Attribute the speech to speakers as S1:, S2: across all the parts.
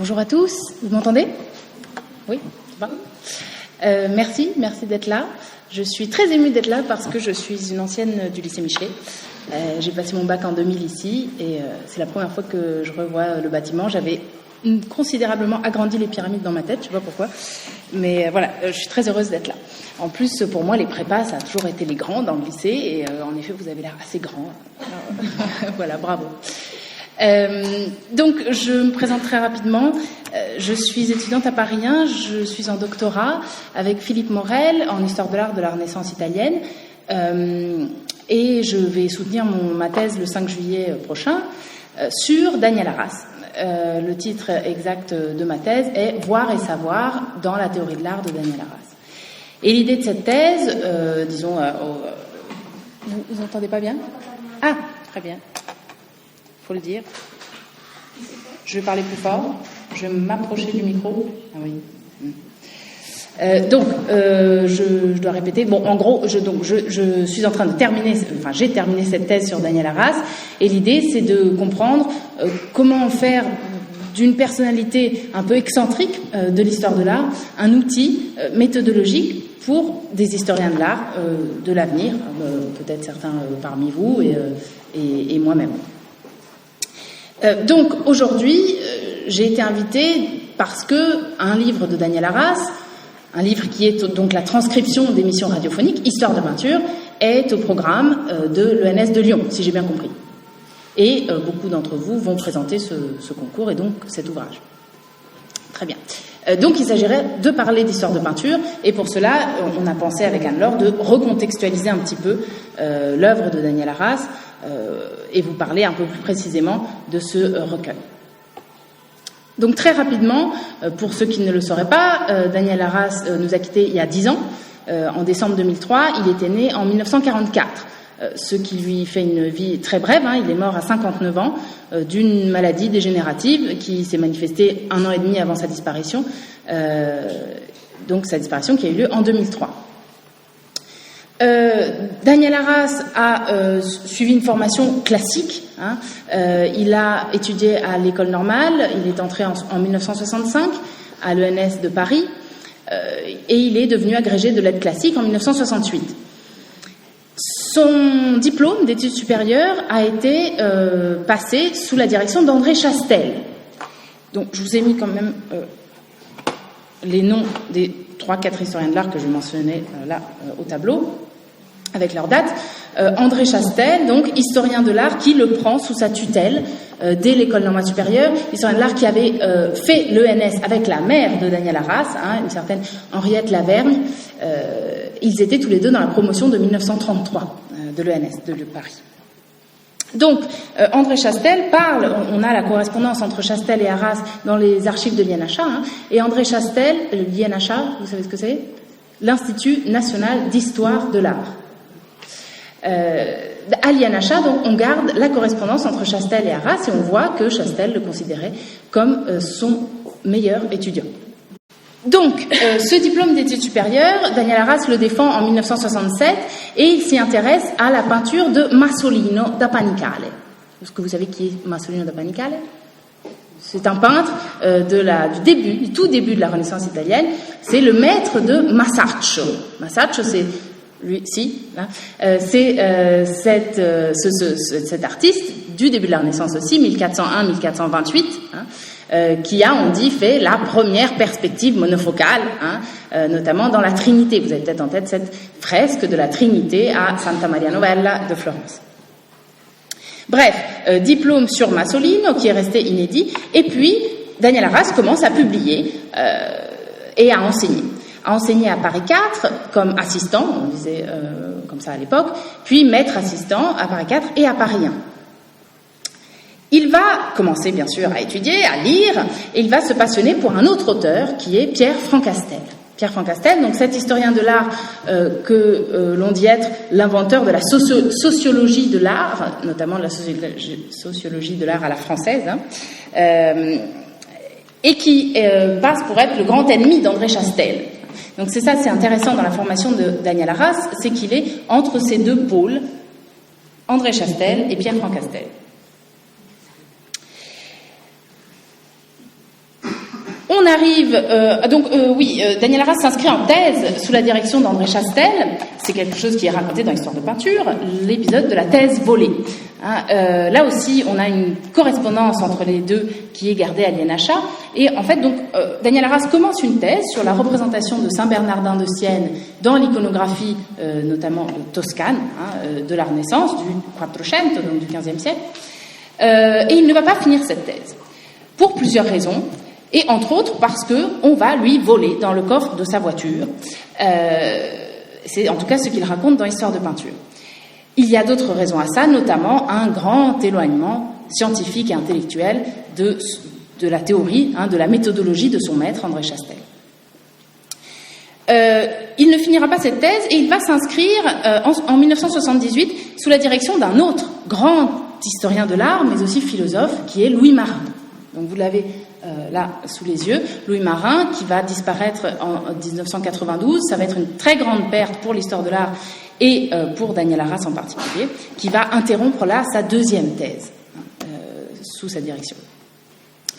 S1: Bonjour à tous, vous m'entendez? Oui, ça va. Merci d'être là. Je suis très émue d'être là parce que je suis une ancienne du lycée Michelet. J'ai passé mon bac en 2000 ici et c'est la première fois que je revois le bâtiment. J'avais considérablement agrandi les pyramides dans ma tête, je ne sais pas pourquoi, mais voilà, je suis très heureuse d'être là. En plus, pour moi, les prépas, ça a toujours été les grands dans le lycée et en effet, vous avez l'air assez grand. Voilà, bravo. Donc, je me présente très rapidement. Je suis étudiante à Paris 1, je suis en doctorat avec Philippe Morel en histoire de l'art de la Renaissance italienne et je vais soutenir ma thèse le 5 juillet prochain sur Daniel Arras. Le titre exact de ma thèse est « Voir et savoir dans la théorie de l'art de Daniel Arras ». Et l'idée de cette thèse, disons... vous entendez pas bien? Ah, très bien. Faut le dire. Je vais parler plus fort. Je vais m'approcher du micro. Ah oui. Donc, je dois répéter. Bon, en gros, je suis en train de terminer. Enfin, j'ai terminé cette thèse sur Daniel Arras, et l'idée, c'est de comprendre comment faire d'une personnalité un peu excentrique de l'histoire de l'art un outil méthodologique pour des historiens de l'art de l'avenir, peut-être certains parmi vous et moi-même. Donc aujourd'hui, j'ai été invitée parce que un livre de Daniel Arras, un livre qui est donc la transcription d'émissions radiophoniques, Histoire de peinture, est au programme de l'ENS de Lyon, si j'ai bien compris. Et beaucoup d'entre vous vont présenter ce concours et donc cet ouvrage. Très bien. Donc il s'agirait de parler d'histoire de peinture, et pour cela, on a pensé avec Anne-Laure de recontextualiser un petit peu l'œuvre de Daniel Arras et vous parler un peu plus précisément de ce recueil. Donc très rapidement, pour ceux qui ne le sauraient pas, Daniel Arras nous a quittés il y a 10 ans, en décembre 2003. Il était né en 1944, ce qui lui fait une vie très brève. Il est mort à 59 ans d'une maladie dégénérative qui s'est manifestée 1 an et demi avant sa disparition, donc sa disparition qui a eu lieu en 2003. Daniel Arras a suivi une formation classique. Il a étudié à l'école normale, il est entré en 1965 à l'ENS de Paris et il est devenu agrégé de lettres classiques en 1968. Son diplôme d'études supérieures a été passé sous la direction d'André Chastel. Donc je vous ai mis quand même les noms des 3-4 historiens de l'art que je mentionnais là au tableau, avec leurs dates. André Chastel, donc historien de l'art, qui le prend sous sa tutelle dès l'école normale supérieure, historien de l'art qui avait fait l'ENS avec la mère de Daniel Arras, une certaine Henriette Lavergne. Ils étaient tous les deux dans la promotion de 1933 de l'ENS de Paris. Donc, André Chastel parle, on a la correspondance entre Chastel et Arras dans les archives de l'INHA, et André Chastel, l'INHA, vous savez ce que c'est? L'Institut National d'Histoire de l'Art. À l'INHA, donc, on garde la correspondance entre Chastel et Arras, et on voit que Chastel le considérait comme son meilleur étudiant. Donc, ce diplôme d'études supérieures, Daniel Arras le défend en 1967 et il s'y intéresse à la peinture de Masolino da Panicale. Est-ce que vous savez qui est Masolino da Panicale? C'est un peintre du tout début de la Renaissance italienne. C'est le maître de Masaccio. Masaccio, c'est cet artiste du début de la Renaissance aussi, 1401-1428, qui a, on dit, fait la première perspective monofocale, notamment dans la Trinité. Vous avez peut-être en tête cette fresque de la Trinité à Santa Maria Novella de Florence. Bref, diplôme sur Masolino qui est resté inédit, et puis Daniel Arras commence à publier et à enseigner. A enseigné à Paris 4 comme assistant, on disait comme ça à l'époque, puis maître assistant à Paris 4 et à Paris 1. Il va commencer bien sûr à étudier, à lire, et il va se passionner pour un autre auteur qui est Pierre Francastel. Pierre Francastel, donc cet historien de l'art que l'on dit être l'inventeur de la sociologie de l'art, notamment de la sociologie de l'art à la française, et qui passe pour être le grand ennemi d'André Chastel. Donc c'est intéressant dans la formation de Daniel Arras, c'est qu'il est entre ces deux pôles, André Chastel et Pierre Francastel. arrive, Daniel Arras s'inscrit en thèse sous la direction d'André Chastel. C'est quelque chose qui est raconté dans l'histoire de peinture, l'épisode de la thèse volée. Là aussi, on a une correspondance entre les deux qui est gardée à l'INHA. Et en fait, Daniel Arras commence une thèse sur la représentation de Saint Bernardin de Sienne dans l'iconographie, notamment toscane, de la Renaissance, du Quattrocento, donc du XVe siècle. Et il ne va pas finir cette thèse, pour plusieurs raisons. Et entre autres parce qu'on va lui voler dans le coffre de sa voiture. C'est en tout cas ce qu'il raconte dans l'histoire de peinture. Il y a d'autres raisons à ça, notamment un grand éloignement scientifique et intellectuel de la théorie, de la méthodologie de son maître, André Chastel. Il ne finira pas cette thèse et il va s'inscrire en 1978 sous la direction d'un autre grand historien de l'art, mais aussi philosophe, qui est Louis Marin. Donc vous l'avez là sous les yeux, Louis Marin, qui va disparaître en 1992. Ça va être une très grande perte pour l'histoire de l'art et pour Daniel Arras en particulier, qui va interrompre là sa deuxième thèse sous sa direction.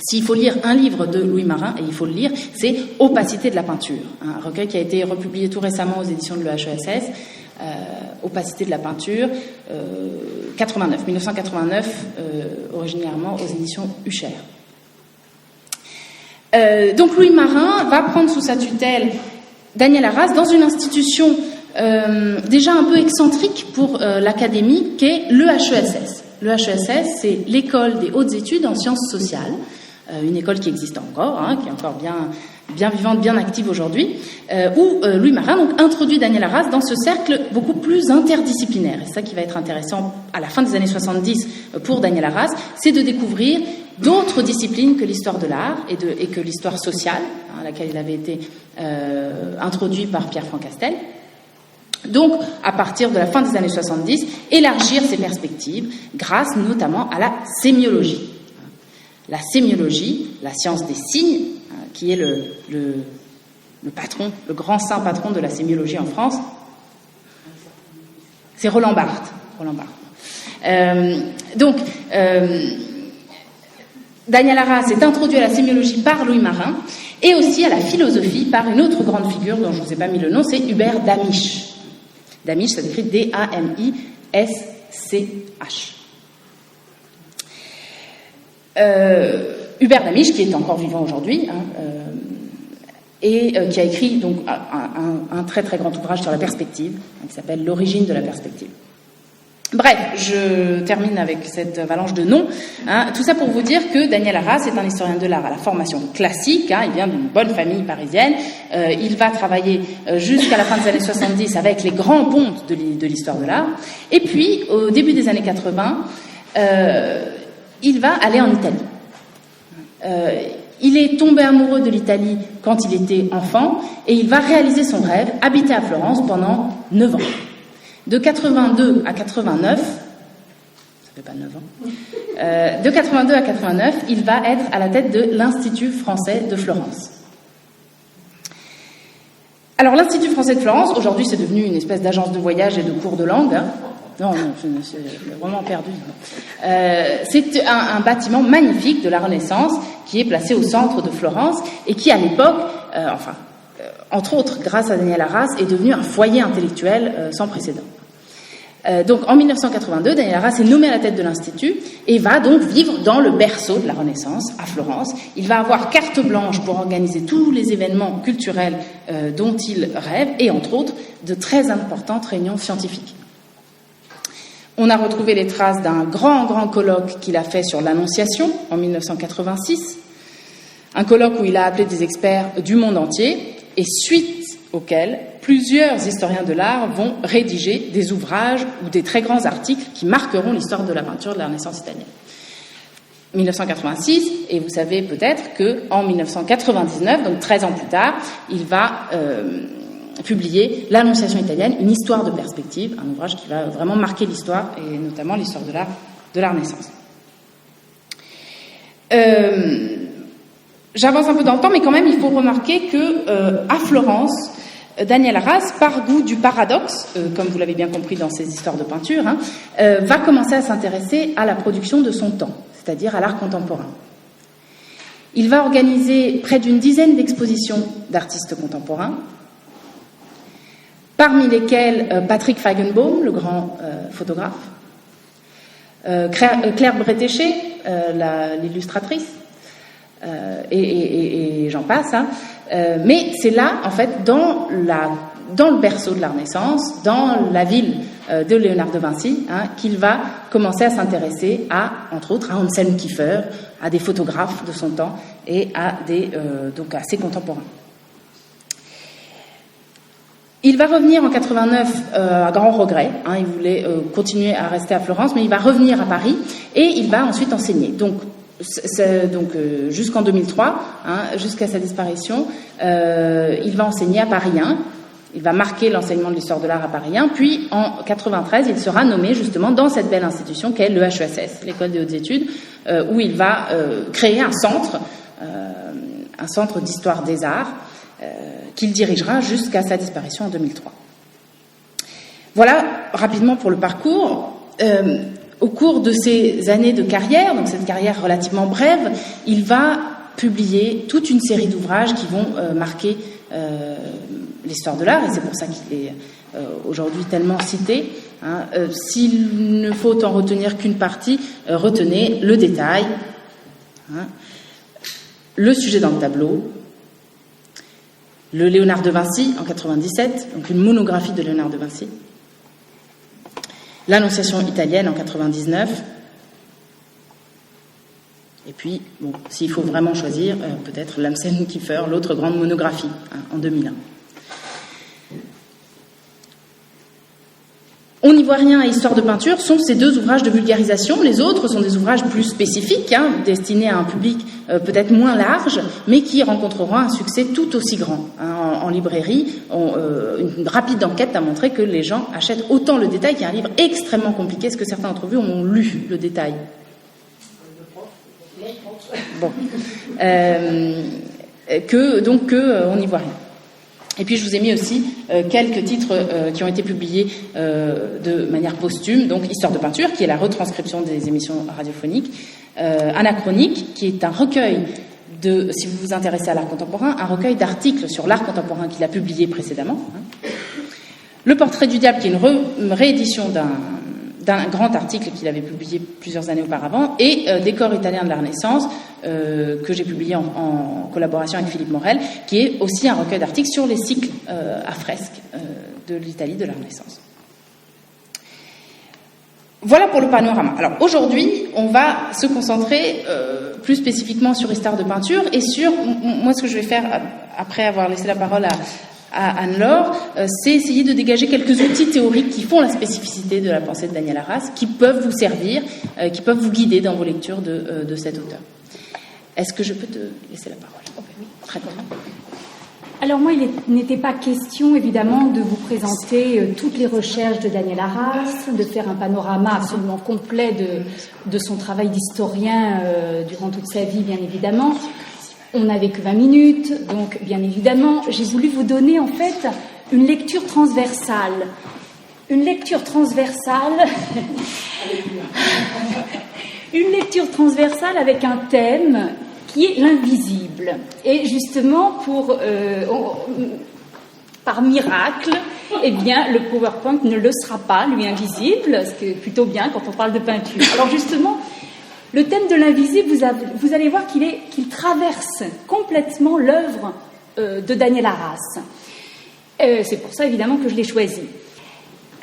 S1: S'il faut lire un livre de Louis Marin, et il faut le lire, c'est Opacité de la peinture, un recueil qui a été republié tout récemment aux éditions de l'EHESS, Opacité de la peinture, 1989, originairement aux éditions Hucher. Donc Louis Marin va prendre sous sa tutelle Daniel Arras dans une institution déjà un peu excentrique pour l'académie, qu'est l'EHESS. L'EHESS, c'est l'école des hautes études en sciences sociales, une école qui existe encore, qui est encore bien vivante, bien active aujourd'hui, où Louis Marin donc introduit Daniel Arras dans ce cercle beaucoup plus interdisciplinaire. Et c'est ça qui va être intéressant à la fin des années 70 pour Daniel Arras, c'est de découvrir d'autres disciplines que l'histoire de l'art et que l'histoire sociale, à laquelle il avait été introduit par Pierre-Franck Castel. Donc, à partir de la fin des années 70, élargir ses perspectives grâce notamment à la sémiologie. La sémiologie, la science des signes, qui est le patron, le grand saint patron de la sémiologie en France, c'est Roland Barthes. Daniel Arras est introduit à la sémiologie par Louis Marin et aussi à la philosophie par une autre grande figure dont je ne vous ai pas mis le nom, c'est Hubert Damisch. Damisch, ça s'écrit D-A-M-I-S-C-H. Hubert Damisch, qui est encore vivant aujourd'hui, et qui a écrit donc un très très grand ouvrage sur la perspective, qui s'appelle L'origine de la perspective. Bref, je termine avec cette avalanche de noms. Tout ça pour vous dire que Daniel Arras est un historien de l'art à la formation classique. Il vient d'une bonne famille parisienne. Il va travailler jusqu'à la fin des années 70 avec les grands pontes de l'histoire de l'art. Et puis, au début des années 80, il va aller en Italie. Il est tombé amoureux de l'Italie quand il était enfant et il va réaliser son rêve, habiter à Florence pendant 9 ans. De 82 à 89, ça fait pas 9 ans, de 82 à 89, il va être à la tête de l'Institut français de Florence. Alors l'Institut français de Florence, aujourd'hui c'est devenu une espèce d'agence de voyage et de cours de langue. Non, c'est vraiment perdu. C'est un bâtiment magnifique de la Renaissance qui est placé au centre de Florence et qui à l'époque, entre autres, grâce à Daniel Arras, est devenu un foyer intellectuel sans précédent. Donc, en 1982, Daniel Arras est nommé à la tête de l'Institut et va donc vivre dans le berceau de la Renaissance, à Florence. Il va avoir carte blanche pour organiser tous les événements culturels dont il rêve et, entre autres, de très importantes réunions scientifiques. On a retrouvé les traces d'un grand colloque qu'il a fait sur l'Annonciation en 1986, un colloque où il a appelé des experts du monde entier et suite auquel plusieurs historiens de l'art vont rédiger des ouvrages ou des très grands articles qui marqueront l'histoire de la peinture de la Renaissance italienne. 1986, et vous savez peut-être qu'en 1999, donc 13 ans plus tard, il va publier l'Annonciation italienne, une histoire de perspective, un ouvrage qui va vraiment marquer l'histoire, et notamment l'histoire de l'art de la Renaissance. J'avance un peu dans le temps, mais quand même, il faut remarquer que à Florence, Daniel Arras, par goût du paradoxe, comme vous l'avez bien compris dans ses histoires de peinture, va commencer à s'intéresser à la production de son temps, c'est-à-dire à l'art contemporain. Il va organiser près d'une dizaine d'expositions d'artistes contemporains, parmi lesquels Patrick Feigenbaum, le grand photographe, Claire Bretéché, l'illustratrice, et j'en passe. Hein. Mais c'est là, en fait, dans le berceau de la Renaissance, dans la ville de Léonard de Vinci, hein, qu'il va commencer à s'intéresser à, entre autres, à Anselm Kiefer, à des photographes de son temps et à donc à ses contemporains. Il va revenir en 89 à grand regret. Hein, il voulait continuer à rester à Florence, mais il va revenir à Paris et il va ensuite enseigner. Donc jusqu'en 2003, hein, jusqu'à sa disparition, il va enseigner à Paris 1. Il va marquer l'enseignement de l'histoire de l'art à Paris 1. Puis en 93, il sera nommé justement dans cette belle institution qu'est le HESS, l'École des hautes études, où il va créer un centre d'histoire des arts. Qu'il dirigera jusqu'à sa disparition en 2003. Voilà rapidement pour le parcours. Au cours de ses années de carrière, donc cette carrière relativement brève, il va publier toute une série d'ouvrages qui vont marquer l'histoire de l'art, et c'est pour ça qu'il est aujourd'hui tellement cité. Hein. S'il ne faut en retenir qu'une partie, retenez le détail, hein, le sujet dans le tableau, le Léonard de Vinci en 97, donc une monographie de Léonard de Vinci, l'Annonciation italienne en 99, et puis, bon, s'il faut vraiment choisir, peut-être l'Anselm Kiefer, l'autre grande monographie, hein, en 2001. On ivoirien et histoire de peinture sont ces deux ouvrages de vulgarisation. Les autres sont des ouvrages plus spécifiques, hein, destinés à un public peut-être moins large, mais qui rencontreront un succès tout aussi grand. Hein, en librairie, une rapide enquête a montré que les gens achètent autant le détail, qui est un livre extrêmement compliqué. Est-ce que certains d'entre vous ont lu le détail ? Bon. En ivoirien. Et puis je vous ai mis aussi quelques titres qui ont été publiés de manière posthume, donc Histoire de peinture, qui est la retranscription des émissions radiophoniques, Anachronique, qui est un recueil si vous vous intéressez à l'art contemporain, un recueil d'articles sur l'art contemporain qu'il a publié précédemment, hein. Le Portrait du diable, qui est une réédition d'un grand article qu'il avait publié plusieurs années auparavant, et Décor italien de la Renaissance, que j'ai publié en collaboration avec Philippe Morel, qui est aussi un recueil d'articles sur les cycles à fresques de l'Italie de la Renaissance. Voilà pour le panorama. Alors aujourd'hui, on va se concentrer plus spécifiquement sur Histoire de peinture et sur, moi ce que je vais faire après avoir laissé la parole à Anne-Laure, c'est essayer de dégager quelques outils théoriques qui font la spécificité de la pensée de Daniel Arras, qui peuvent vous servir, qui peuvent vous guider dans vos lectures de cet auteur. Est-ce que je peux te laisser la parole ? Oui, très bien.
S2: Alors moi, il n'était pas question, évidemment, de vous présenter toutes les recherches de Daniel Arras, de faire un panorama absolument complet de son travail d'historien durant toute sa vie, bien évidemment. On n'avait que 20 minutes, donc bien évidemment, j'ai voulu vous donner en fait une lecture transversale. Une lecture transversale... une lecture transversale avec un thème qui est l'invisible. Et justement, par miracle, eh bien, le PowerPoint ne le sera pas, lui, invisible, ce qui est plutôt bien quand on parle de peinture. Alors justement, le thème de l'invisible, vous allez voir qu'il traverse complètement l'œuvre de Daniel Arras. C'est pour ça, évidemment, que je l'ai choisi.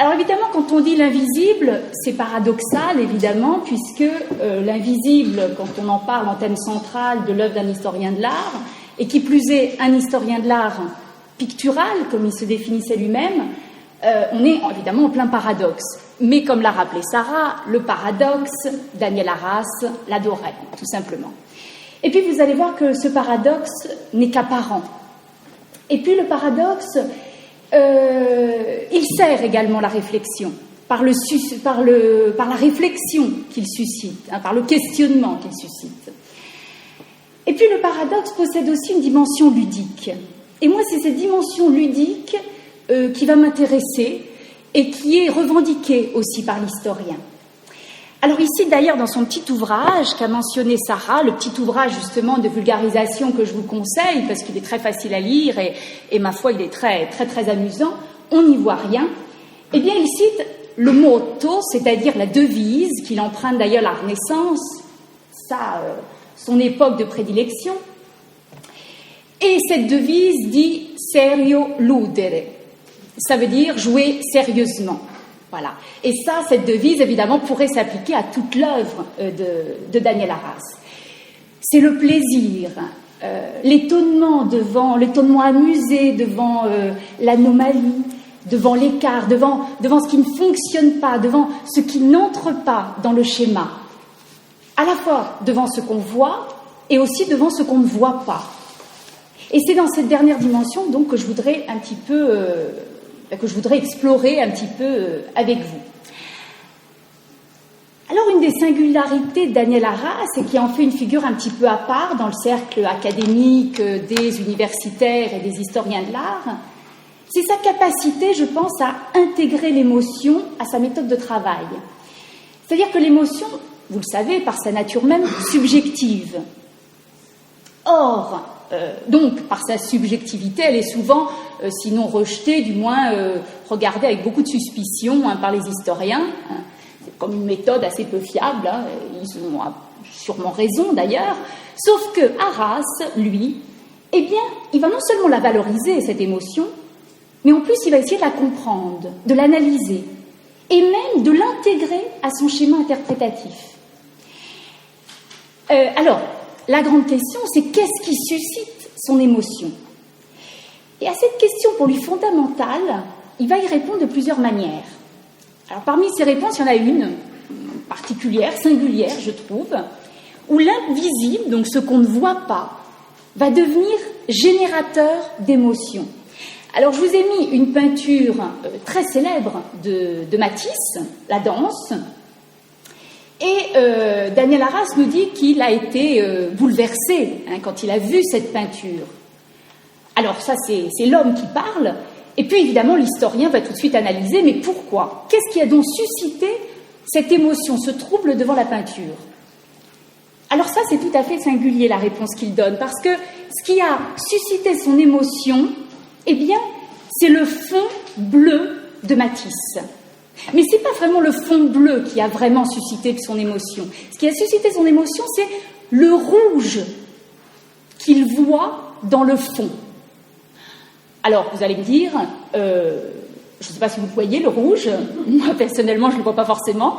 S2: Alors évidemment, quand on dit l'invisible, c'est paradoxal, évidemment, puisque l'invisible, quand on en parle en thème central de l'œuvre d'un historien de l'art, et qui plus est un historien de l'art pictural, comme il se définissait lui-même, on est évidemment en plein paradoxe. Mais comme l'a rappelé Sarah, le paradoxe, Daniel Arras l'adorait, tout simplement. Et puis vous allez voir que ce paradoxe n'est qu'apparent. Et puis le paradoxe... il sert également la réflexion, par la réflexion qu'il suscite, hein, par le questionnement qu'il suscite. Et puis le paradoxe possède aussi une dimension ludique. Et moi, c'est cette dimension ludique qui va m'intéresser et qui est revendiquée aussi par l'historien. Alors ici, d'ailleurs, dans son petit ouvrage qu'a mentionné Sarah, le petit ouvrage justement de vulgarisation que je vous conseille, parce qu'il est très facile à lire et ma foi, il est très, très, très amusant, on n'y voit rien. Eh bien, il cite le motto, c'est-à-dire la devise qu'il emprunte d'ailleurs à la Renaissance, son époque de prédilection. Et cette devise dit « serio ludere », ça veut dire « jouer sérieusement ». Voilà. Et ça, cette devise, évidemment, pourrait s'appliquer à toute l'œuvre de Daniel Arras. C'est le plaisir, l'étonnement amusé devant l'anomalie, devant l'écart, devant ce qui ne fonctionne pas, devant ce qui n'entre pas dans le schéma. À la fois devant ce qu'on voit et aussi devant ce qu'on ne voit pas. Et c'est dans cette dernière dimension, donc, que je voudrais explorer un petit peu avec vous. Alors, une des singularités de Daniel Arras, et qui en fait une figure un petit peu à part dans le cercle académique des universitaires et des historiens de l'art, c'est sa capacité, je pense, à intégrer l'émotion à sa méthode de travail. C'est-à-dire que l'émotion, vous le savez, par sa nature même, subjective. Or, donc, par sa subjectivité, elle est souvent, sinon rejetée, du moins regardée avec beaucoup de suspicion par les historiens. C'est comme une méthode assez peu fiable, ils ont sûrement raison d'ailleurs. Sauf que Arras, lui, eh bien, il va non seulement la valoriser, cette émotion, mais en plus, il va essayer de la comprendre, de l'analyser, et même de l'intégrer à son schéma interprétatif. Alors, la grande question, c'est qu'est-ce qui suscite son émotion? Et à cette question, pour lui fondamentale, il va y répondre de plusieurs manières. Alors, parmi ces réponses, il y en a une particulière, singulière, je trouve, où l'invisible, donc ce qu'on ne voit pas, va devenir générateur d'émotions. Alors, je vous ai mis une peinture très célèbre de Matisse, La Danse. Et Daniel Arras nous dit qu'il a été bouleversé quand il a vu cette peinture. Alors ça, c'est l'homme qui parle. Et puis évidemment, l'historien va tout de suite analyser, mais pourquoi? Qu'est-ce qui a donc suscité cette émotion, ce trouble devant la peinture? Alors ça, c'est tout à fait singulier, la réponse qu'il donne, parce que ce qui a suscité son émotion, eh bien, c'est le fond bleu de Matisse. Mais ce n'est pas vraiment le fond bleu qui a vraiment suscité son émotion. Ce qui a suscité son émotion, c'est le rouge qu'il voit dans le fond. Alors, vous allez me dire, je ne sais pas si vous voyez le rouge, moi personnellement je ne le vois pas forcément.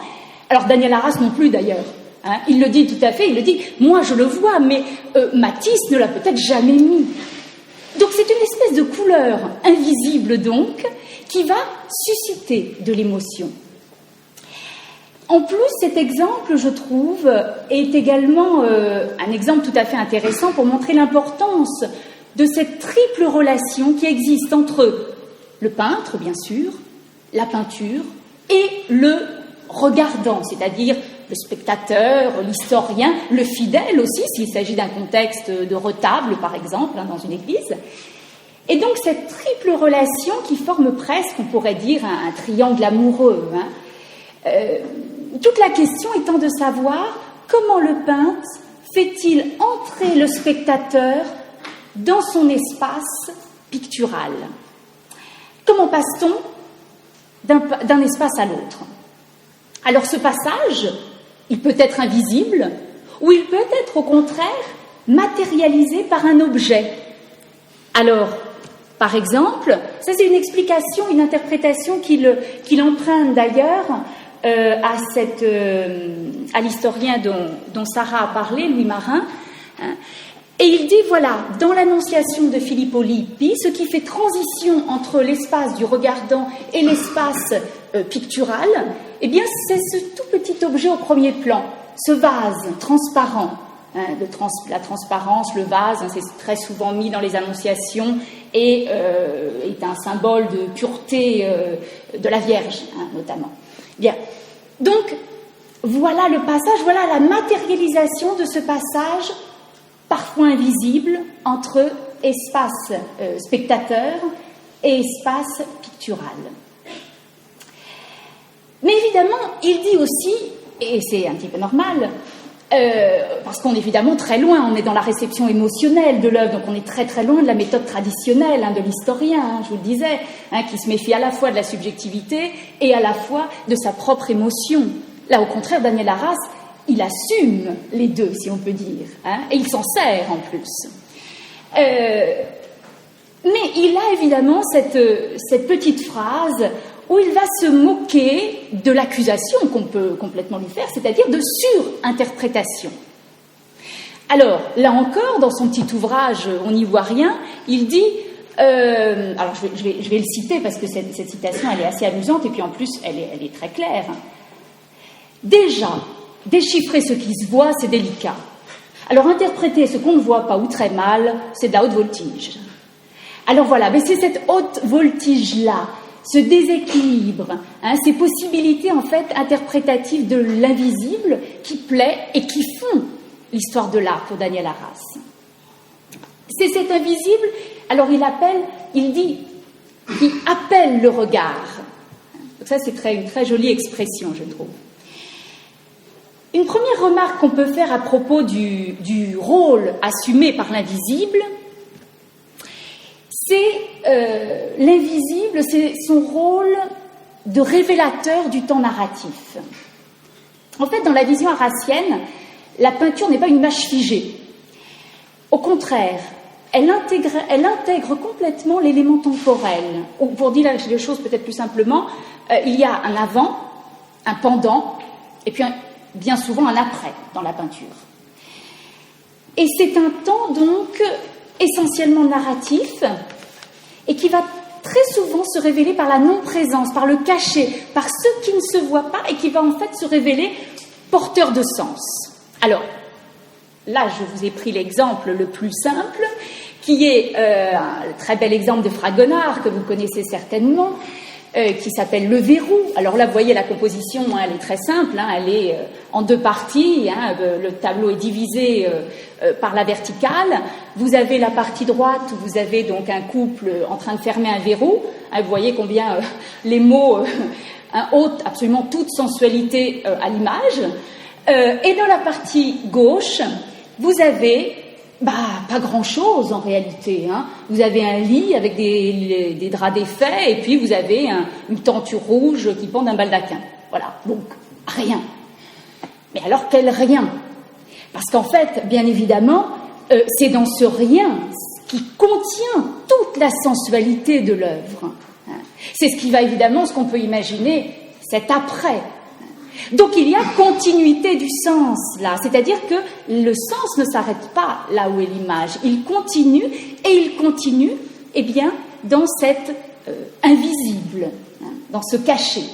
S2: Alors Daniel Arras non plus d'ailleurs. Il le dit tout à fait, il le dit, moi je le vois, mais Matisse ne l'a peut-être jamais mis. Donc c'est une espèce de couleur invisible donc, qui va susciter de l'émotion. En plus, cet exemple, je trouve, est également un exemple tout à fait intéressant pour montrer l'importance de cette triple relation qui existe entre le peintre, bien sûr, la peinture, et le regardant, c'est-à-dire le spectateur, l'historien, le fidèle aussi, s'il s'agit d'un contexte de retable, par exemple, dans une église. Et donc cette triple relation qui forme presque, on pourrait dire, un triangle amoureux. Toute la question étant de savoir comment le peintre fait-il entrer le spectateur dans son espace pictural. Comment passe-t-on d'un espace à l'autre? Alors ce passage, il peut être invisible ou il peut être au contraire matérialisé par un objet. Alors, par exemple, ça c'est une explication, une interprétation qu'il emprunte d'ailleurs à l'historien dont Sarah a parlé, Louis Marin. Et il dit, voilà, dans l'Annonciation de Filippo Lippi, ce qui fait transition entre l'espace du regardant et l'espace pictural, eh bien, c'est ce tout petit objet au premier plan, ce vase transparent. La transparence, le vase, c'est très souvent mis dans les Annonciations et est un symbole de pureté de la Vierge, notamment. Bien, donc, voilà le passage, voilà la matérialisation de ce passage parfois invisible entre espace spectateur et espace pictural. Mais évidemment, il dit aussi Et c'est un petit peu normal, parce qu'on est évidemment très loin, on est dans la réception émotionnelle de l'œuvre, donc on est très très loin de la méthode traditionnelle de l'historien, je vous le disais, qui se méfie à la fois de la subjectivité et à la fois de sa propre émotion. Là, au contraire, Daniel Arras, il assume les deux, si on peut dire, et il s'en sert en plus. Mais il a évidemment cette petite phrase où il va se moquer de l'accusation qu'on peut complètement lui faire, c'est-à-dire de surinterprétation. Alors, là encore, dans son petit ouvrage « On n'y voit rien », il dit, alors je vais le citer parce que cette citation, elle est assez amusante et puis en plus, elle est très claire. Déjà, déchiffrer ce qui se voit, c'est délicat. Alors, interpréter ce qu'on ne voit pas ou très mal, c'est de la haute voltige. Alors voilà, mais c'est cette haute voltige-là, ce déséquilibre, ces possibilités en fait interprétatives de l'invisible qui plaît et qui font l'histoire de l'art pour Daniel Arras. C'est cet invisible, alors il dit, qui appelle le regard. Donc ça c'est une très jolie expression, je trouve. Une première remarque qu'on peut faire à propos du rôle assumé par l'invisible, c'est l'invisible, c'est son rôle de révélateur du temps narratif. En fait, dans la vision arassienne, la peinture n'est pas une image figée. Au contraire, elle intègre complètement l'élément temporel. Ou pour dire les choses peut-être plus simplement, il y a un avant, un pendant, et puis bien souvent un après dans la peinture. Et c'est un temps donc essentiellement narratif et qui va très souvent se révéler par la non-présence, par le cachet, par ce qui ne se voit pas et qui va en fait se révéler porteur de sens. Alors, là, je vous ai pris l'exemple le plus simple, qui est un très bel exemple de Fragonard, que vous connaissez certainement, qui s'appelle Le Verrou. Alors là, vous voyez, la composition, elle est très simple, elle est en deux parties, le tableau est divisé par la verticale. Vous avez la partie droite où vous avez donc un couple en train de fermer un verrou. Vous voyez combien les mots ôtent absolument toute sensualité à l'image. Et dans la partie gauche, vous avez pas grand-chose en réalité. Vous avez un lit avec des draps défaits et puis vous avez une tenture rouge qui pend d'un baldaquin. Voilà, donc rien. Mais alors quel rien? Parce qu'en fait, bien évidemment, c'est dans ce rien qui contient toute la sensualité de l'œuvre. C'est ce qu'on peut imaginer, cet après. Donc il y a continuité du sens là, c'est-à-dire que le sens ne s'arrête pas là où est l'image, il continue dans cet invisible, dans ce cachet.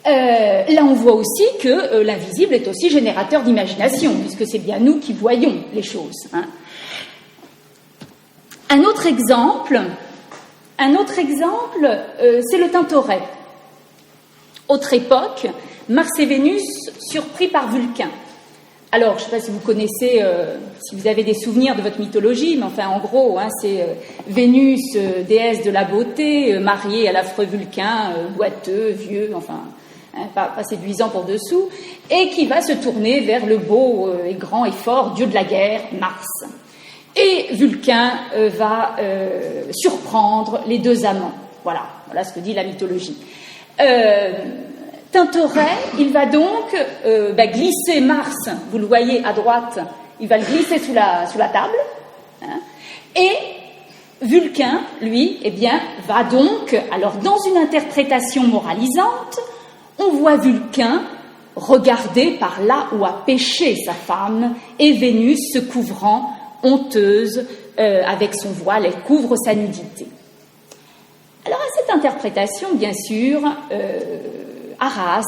S2: Là on voit aussi que l'invisible est aussi générateur d'imagination, puisque c'est bien nous qui voyons les choses. Un autre exemple, c'est le Tintoret. Autre époque, Mars et Vénus surpris par Vulcain. Alors, je ne sais pas si vous connaissez, si vous avez des souvenirs de votre mythologie, mais enfin, en gros, c'est Vénus, déesse de la beauté, mariée à l'affreux Vulcain, boiteux, vieux, enfin, pas séduisant pour dessous, et qui va se tourner vers le beau et grand et fort dieu de la guerre, Mars. Et Vulcain va surprendre les deux amants. Voilà ce que dit la mythologie. Tintoret, il va donc glisser Mars, vous le voyez à droite, il va le glisser sous la table, et Vulcain, lui, va donc, alors dans une interprétation moralisante, on voit Vulcain regarder par là où a péché sa femme, et Vénus se couvrant, honteuse, avec son voile, elle couvre sa nudité. Alors à cette interprétation, bien sûr, Arras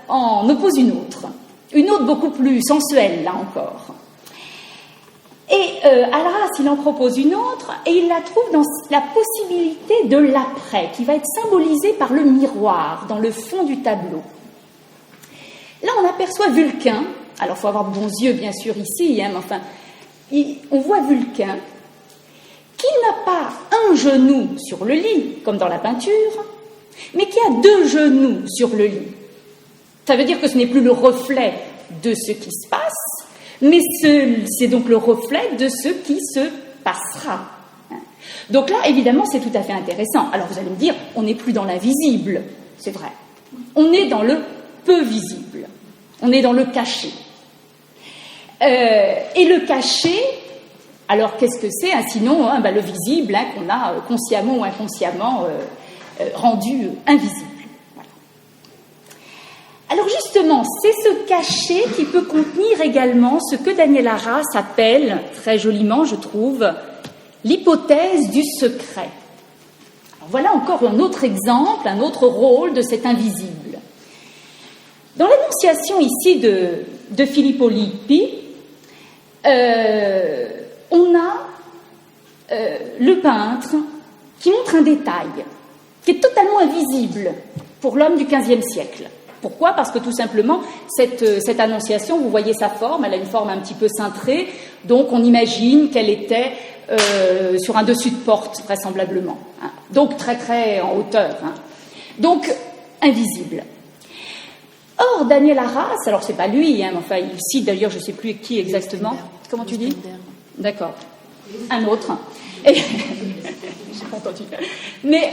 S2: en oppose une autre beaucoup plus sensuelle, là encore. Et Arras, il en propose une autre, et il la trouve dans la possibilité de l'après, qui va être symbolisée par le miroir, dans le fond du tableau. Là, on aperçoit Vulcain, alors il faut avoir de bons yeux, bien sûr, ici, mais enfin, on voit Vulcain, qui n'a pas un genou sur le lit, comme dans la peinture, mais qui a deux genoux sur le lit. Ça veut dire que ce n'est plus le reflet de ce qui se passe, mais c'est donc le reflet de ce qui se passera. Donc là, évidemment, c'est tout à fait intéressant. Alors vous allez me dire, on n'est plus dans l'invisible, c'est vrai. On est dans le peu visible, on est dans le caché. Et le caché, alors qu'est-ce que c'est, sinon le visible qu'on a consciemment ou inconsciemment rendu invisible. Voilà. Alors justement, c'est ce caché qui peut contenir également ce que Daniel Arras appelle, très joliment je trouve, l'hypothèse du secret. Alors voilà encore un autre exemple, un autre rôle de cet invisible. Dans l'annonciation ici de Filippo Lippi, on a le peintre qui montre un détail qui est totalement invisible pour l'homme du XVe siècle. Pourquoi ? Parce que tout simplement, cette annonciation, vous voyez sa forme, elle a une forme un petit peu cintrée, donc on imagine qu'elle était sur un dessus de porte, vraisemblablement. Hein. Donc très très en hauteur. Hein. Donc invisible. Or, Daniel Arras, alors c'est pas lui, hein, enfin il cite d'ailleurs, je ne sais plus qui exactement. Comment tu dis ? D'accord. Un autre. Et... J'ai pas entendu. Mais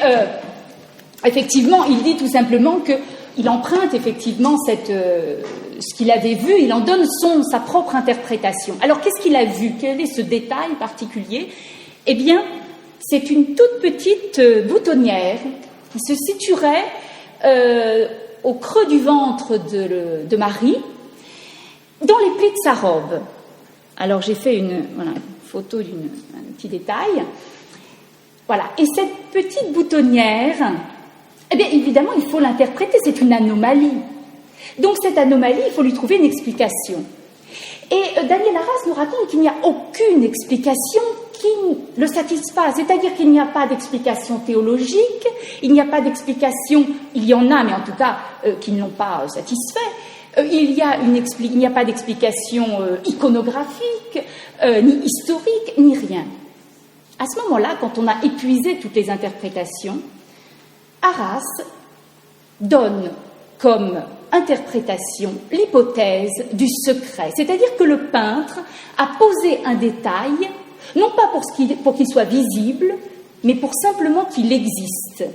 S2: effectivement, il dit tout simplement qu'il emprunte effectivement ce qu'il avait vu, il en donne sa propre interprétation. Alors qu'est-ce qu'il a vu ? Quel est ce détail particulier ? Eh bien, c'est une toute petite boutonnière qui se situerait au creux du ventre de Marie, dans les plis de sa robe. Alors j'ai fait une photo d'un petit détail. Voilà. Et cette petite boutonnière, eh bien évidemment il faut l'interpréter, c'est une anomalie. Donc cette anomalie, il faut lui trouver une explication. Et Daniel Arras nous raconte qu'il n'y a aucune explication qui le satisfasse, c'est-à-dire qu'il n'y a pas d'explication théologique, il n'y a pas d'explication, il y en a, mais en tout cas qui ne l'ont pas satisfait. Il n'y a pas d'explication iconographique, ni historique, ni rien. À ce moment-là, quand on a épuisé toutes les interprétations, Arras donne comme interprétation l'hypothèse du secret. C'est-à-dire que le peintre a posé un détail, non pas pour qu'il soit visible, mais pour simplement qu'il existe.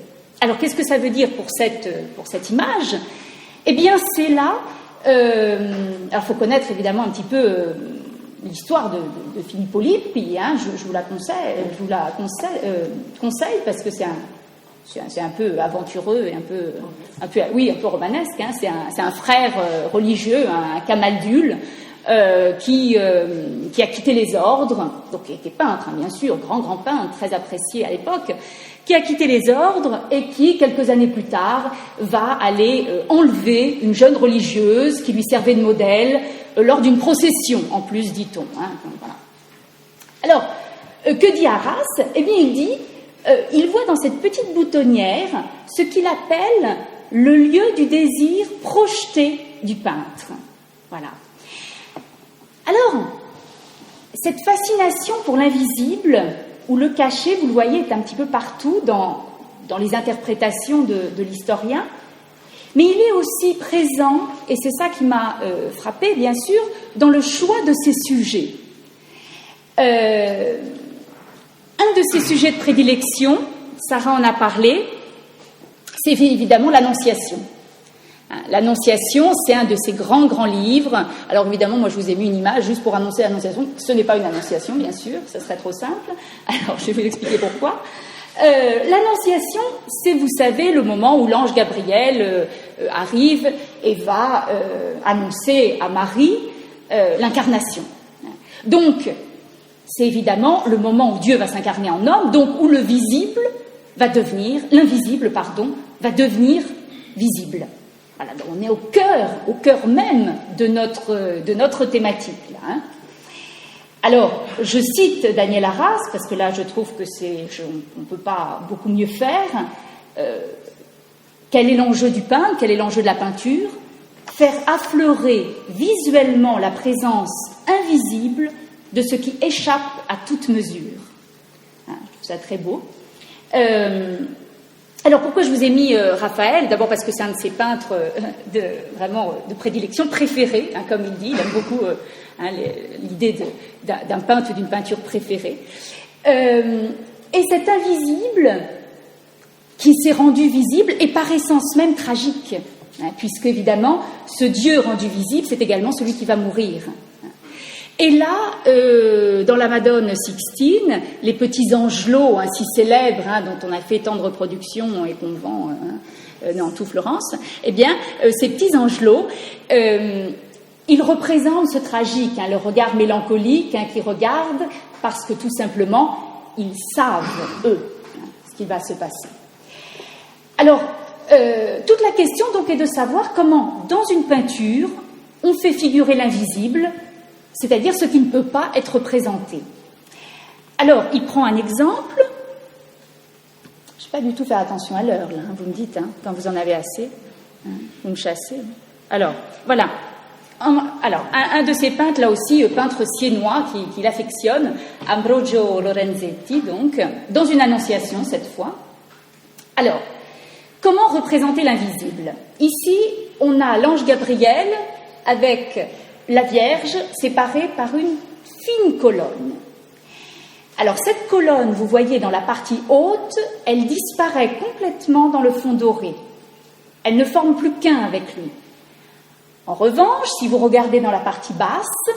S2: Alors, qu'est-ce que ça veut dire pour cette image ? Eh bien, c'est là... alors, il faut connaître évidemment un petit peu l'histoire de Filippo Lippi. Hein, je vous la conseille parce que c'est un peu aventureux et un peu romanesque. Hein, c'est un frère religieux, un camaldule, qui a quitté les ordres, donc qui était peintre, hein, bien sûr, grand peintre, très apprécié à l'époque, qui a quitté les ordres et qui, quelques années plus tard, va aller enlever une jeune religieuse qui lui servait de modèle lors d'une procession, en plus, dit-on. Hein, voilà. Alors, que dit Arras ? Eh bien, il dit, il voit dans cette petite boutonnière ce qu'il appelle le lieu du désir projeté du peintre. Voilà. Alors, cette fascination pour l'invisible, où le caché, vous le voyez, est un petit peu partout dans les interprétations de l'historien, mais il est aussi présent, et c'est ça qui m'a frappée, bien sûr, dans le choix de ses sujets. Un de ses sujets de prédilection, Sarah en a parlé, c'est évidemment l'Annonciation. L'Annonciation, c'est un de ces grands livres. Alors évidemment, moi je vous ai mis une image juste pour annoncer l'Annonciation. Ce n'est pas une Annonciation, bien sûr, ça serait trop simple. Alors je vais vous expliquer pourquoi. L'Annonciation, c'est, vous savez, le moment où l'ange Gabriel arrive et va annoncer à Marie l'incarnation. Donc, c'est évidemment le moment où Dieu va s'incarner en homme, donc où l'invisible va devenir visible. Voilà, donc on est au cœur même de notre thématique. Là, hein. Alors, je cite Daniel Arras, parce que là, je trouve que on ne peut pas beaucoup mieux faire. Quel est l'enjeu du peintre ? Quel est l'enjeu de la peinture ? Faire affleurer visuellement la présence invisible de ce qui échappe à toute mesure. Hein, je trouve ça très beau. Alors pourquoi je vous ai mis Raphaël? D'abord parce que c'est un de ses peintres vraiment de prédilection, préféré, hein, comme il dit. Il aime beaucoup l'idée d'un peintre ou d'une peinture préférée. Et cet invisible qui s'est rendu visible est par essence même tragique, hein, puisque évidemment ce Dieu rendu visible, c'est également celui qui va mourir. Et là, dans la Madone Sixtine, les petits angelots, si célèbres, hein, dont on a fait tant de reproductions et qu'on vend dans tout Florence, eh bien, ces petits angelots, ils représentent ce tragique, hein, le regard mélancolique, hein, qui regarde parce que tout simplement, ils savent, eux, hein, ce qui va se passer. Alors, toute la question donc est de savoir comment, dans une peinture, on fait figurer l'invisible, c'est-à-dire ce qui ne peut pas être représenté. Alors, il prend un exemple. Je ne vais pas du tout faire attention à l'heure, là, hein, vous me dites, hein, quand vous en avez assez, hein, vous me chassez. Alors, voilà. Alors, un de ces peintres, là aussi, peintre siennois qui l'affectionne, Ambrogio Lorenzetti, donc, dans une annonciation cette fois. Alors, comment représenter l'invisible? Ici, on a l'ange Gabriel avec la Vierge séparée par une fine colonne. Alors, cette colonne, vous voyez dans la partie haute, elle disparaît complètement dans le fond doré. Elle ne forme plus qu'un avec lui. En revanche, si vous regardez dans la partie basse,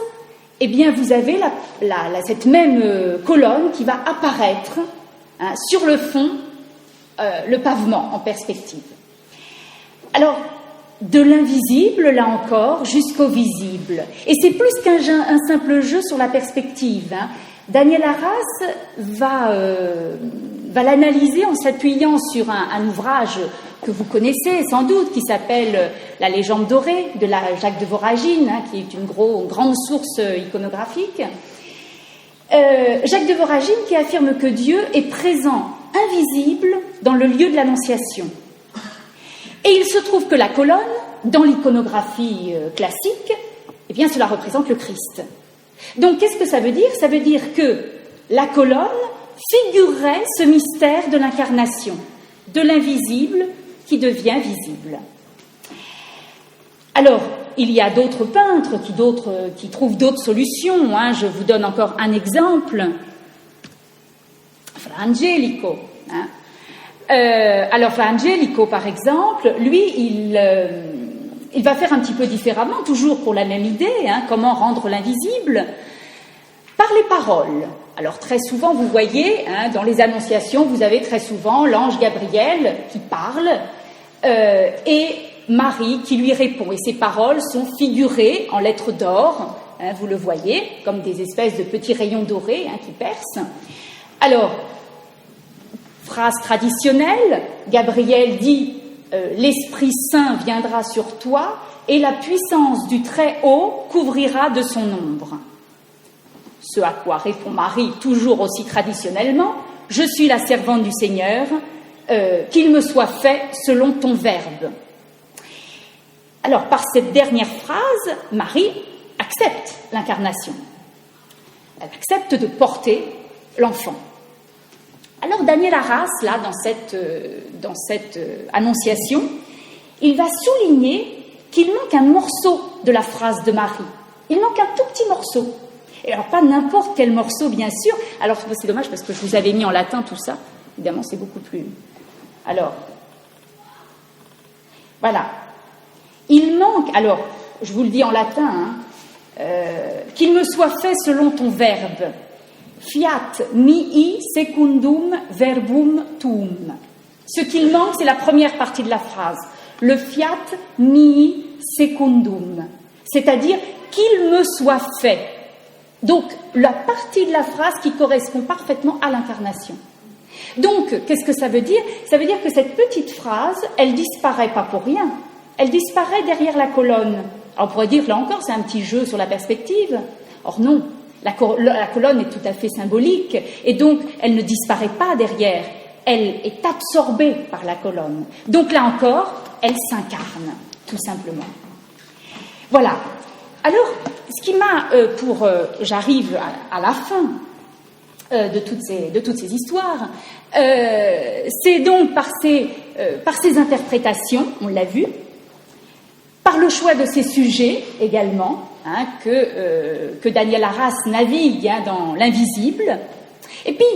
S2: eh bien, vous avez cette même colonne qui va apparaître, hein, sur le fond, le pavement en perspective. Alors, de l'invisible, là encore, jusqu'au visible. Et c'est plus qu'un simple jeu sur la perspective, hein. Daniel Arras va l'analyser en s'appuyant sur un ouvrage que vous connaissez sans doute, qui s'appelle La légende dorée de Jacques de Voragine, hein, qui est une grande source iconographique. Jacques de Voragine qui affirme que Dieu est présent, invisible, dans le lieu de l'Annonciation. Et il se trouve que la colonne, dans l'iconographie classique, eh bien, cela représente le Christ. Donc, qu'est-ce que ça veut dire? Ça veut dire que la colonne figurerait ce mystère de l'incarnation, de l'invisible qui devient visible. Alors, il y a d'autres peintres qui trouvent d'autres solutions, hein. Je vous donne encore un exemple. Fra Angelico, hein. Alors, Fra Angelico, par exemple, lui, il va faire un petit peu différemment, toujours pour la même idée, hein, comment rendre l'invisible, par les paroles. Alors, très souvent, vous voyez, hein, dans les annonciations, vous avez très souvent l'ange Gabriel qui parle et Marie qui lui répond. Et ces paroles sont figurées en lettres d'or, hein, vous le voyez, comme des espèces de petits rayons dorés, hein, qui percent. Alors, phrase traditionnelle, Gabriel dit « L'Esprit Saint viendra sur toi et la puissance du Très-Haut couvrira de son ombre. » Ce à quoi répond Marie, toujours aussi traditionnellement « Je suis la servante du Seigneur, qu'il me soit fait selon ton verbe. » Alors, par cette dernière phrase, Marie accepte l'incarnation. Elle accepte de porter l'enfant. Alors, Daniel Arras, là, dans cette annonciation, il va souligner qu'il manque un morceau de la phrase de Marie. Il manque un tout petit morceau. Et alors, pas n'importe quel morceau, bien sûr. Alors, c'est dommage parce que je vous avais mis en latin tout ça. Évidemment, c'est beaucoup plus... Alors, voilà. Il manque, alors, je vous le dis en latin, hein, qu'il me soit fait selon ton verbe. Fiat mihi secundum verbum tuum. Ce qu'il manque, c'est la première partie de la phrase. Le fiat mihi secundum. C'est-à-dire qu'il me soit fait. Donc, la partie de la phrase qui correspond parfaitement à l'incarnation. Donc, qu'est-ce que ça veut dire? Ça veut dire que cette petite phrase, elle disparaît pas pour rien. Elle disparaît derrière la colonne. Alors, on pourrait dire, là encore, c'est un petit jeu sur la perspective. Or non, la colonne est tout à fait symbolique, et donc elle ne disparaît pas derrière. Elle est absorbée par la colonne. Donc là encore, elle s'incarne, tout simplement. Voilà. Alors, ce qui m'a, j'arrive à la fin. de toutes ces histoires. C'est donc par ces interprétations, on l'a vu, par le choix de ces sujets également, que Daniel Arras navigue dans l'invisible. Et puis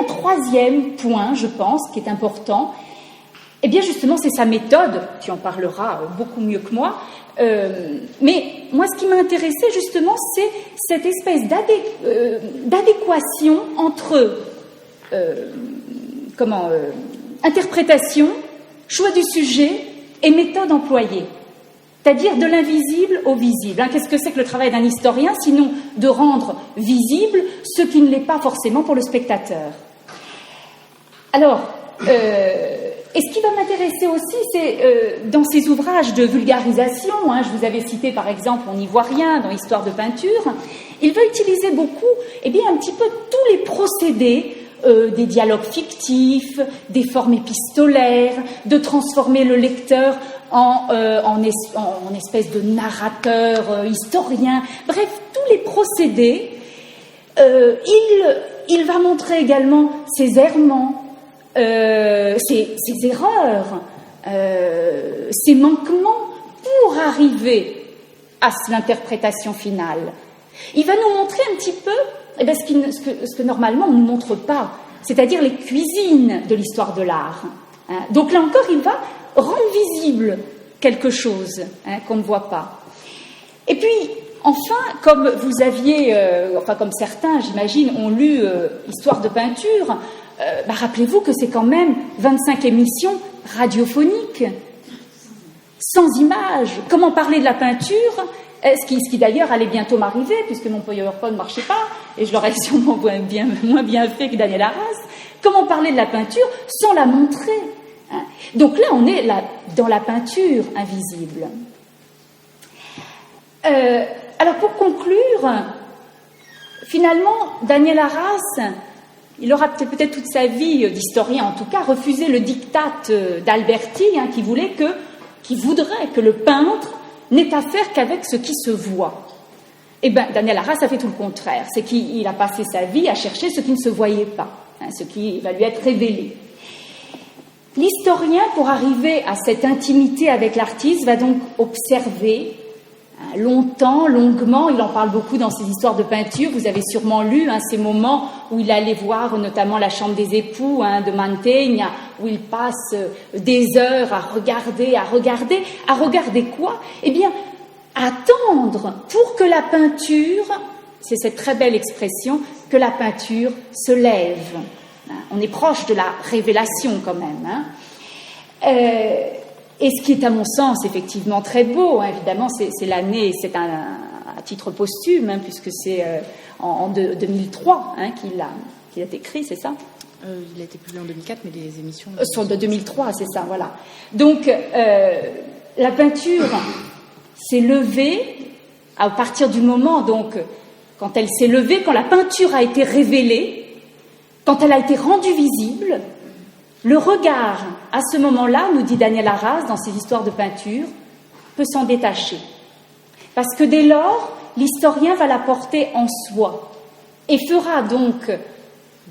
S2: un troisième point, je pense, qui est important, eh bien justement c'est sa méthode, tu en parleras beaucoup mieux que moi, mais moi ce qui m'a intéressé justement c'est cette espèce d'adéquation entre interprétation, choix du sujet et méthode employée. C'est-à-dire de l'invisible au visible. Qu'est-ce que c'est que le travail d'un historien, sinon de rendre visible ce qui ne l'est pas forcément pour le spectateur. Alors, et ce qui va m'intéresser aussi, c'est dans ces ouvrages de vulgarisation, je vous avais cité par exemple On n'y voit rien dans Histoire de peinture, il va utiliser beaucoup, un petit peu tous les procédés des dialogues fictifs, des formes épistolaires, de transformer le lecteur en espèce de narrateur, historien, bref, tous les procédés. Il va montrer également ses errements, ses erreurs, ses manquements pour arriver à l'interprétation finale. Il va nous montrer un petit peu ce que normalement on ne nous montre pas, c'est-à-dire les cuisines de l'histoire de l'art. Donc là encore, il va rendre visible quelque chose qu'on ne voit pas. Et puis, enfin, comme vous aviez, comme certains, j'imagine, ont lu Histoire de peinture, rappelez-vous que c'est quand même 25 émissions radiophoniques, sans images. Comment parler de la peinture, ce qui d'ailleurs allait bientôt m'arriver, puisque mon PowerPoint ne marchait pas, et je l'aurais sûrement moins bien fait que Daniel Arras. Comment parler de la peinture sans la montrer ? Donc là, on est dans la peinture invisible. Alors pour conclure, finalement, Daniel Arras, il aura peut-être toute sa vie d'historien, en tout cas, refusé le diktat d'Alberti, qui voudrait que le peintre n'ait affaire qu'avec ce qui se voit. Eh bien, Daniel Arras a fait tout le contraire. C'est qu'il a passé sa vie à chercher ce qui ne se voyait pas, ce qui va lui être révélé. L'historien, pour arriver à cette intimité avec l'artiste, va donc observer longtemps, longuement. Il en parle beaucoup dans ses histoires de peinture. Vous avez sûrement lu ces moments où il allait voir notamment la chambre des époux de Mantegna, où il passe des heures à regarder quoi ? Eh bien, attendre pour que la peinture, c'est cette très belle expression, que la peinture se lève. On est proche de la révélation quand même. Et ce qui est à mon sens effectivement très beau, évidemment, c'est l'année, c'est à titre posthume, puisque c'est en 2003 qu'il a écrit, c'est ça ?
S1: Il a été publié en 2004, mais les émissions...
S2: sont de 2003, c'est ça, voilà. Donc, la peinture s'est levée à partir du moment, donc, quand elle s'est levée, quand la peinture a été révélée, quand elle a été rendue visible, le regard, à ce moment-là, nous dit Daniel Arras dans ses histoires de peinture, peut s'en détacher. Parce que dès lors, l'historien va la porter en soi et fera donc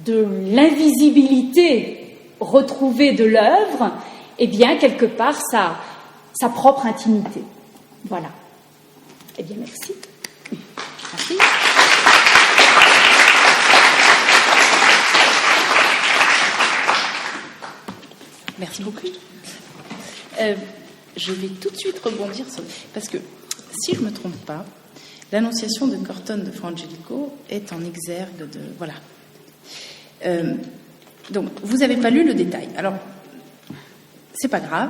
S2: de l'invisibilité retrouvée de l'œuvre, quelque part, sa propre intimité. Voilà. Bien, merci.
S1: Merci. Merci beaucoup. Je vais tout de suite rebondir parce que, si je ne me trompe pas, l'Annonciation de Cortone de Fra Angelico est en exergue de... Voilà. Donc, vous n'avez pas lu le détail. Alors, c'est pas grave.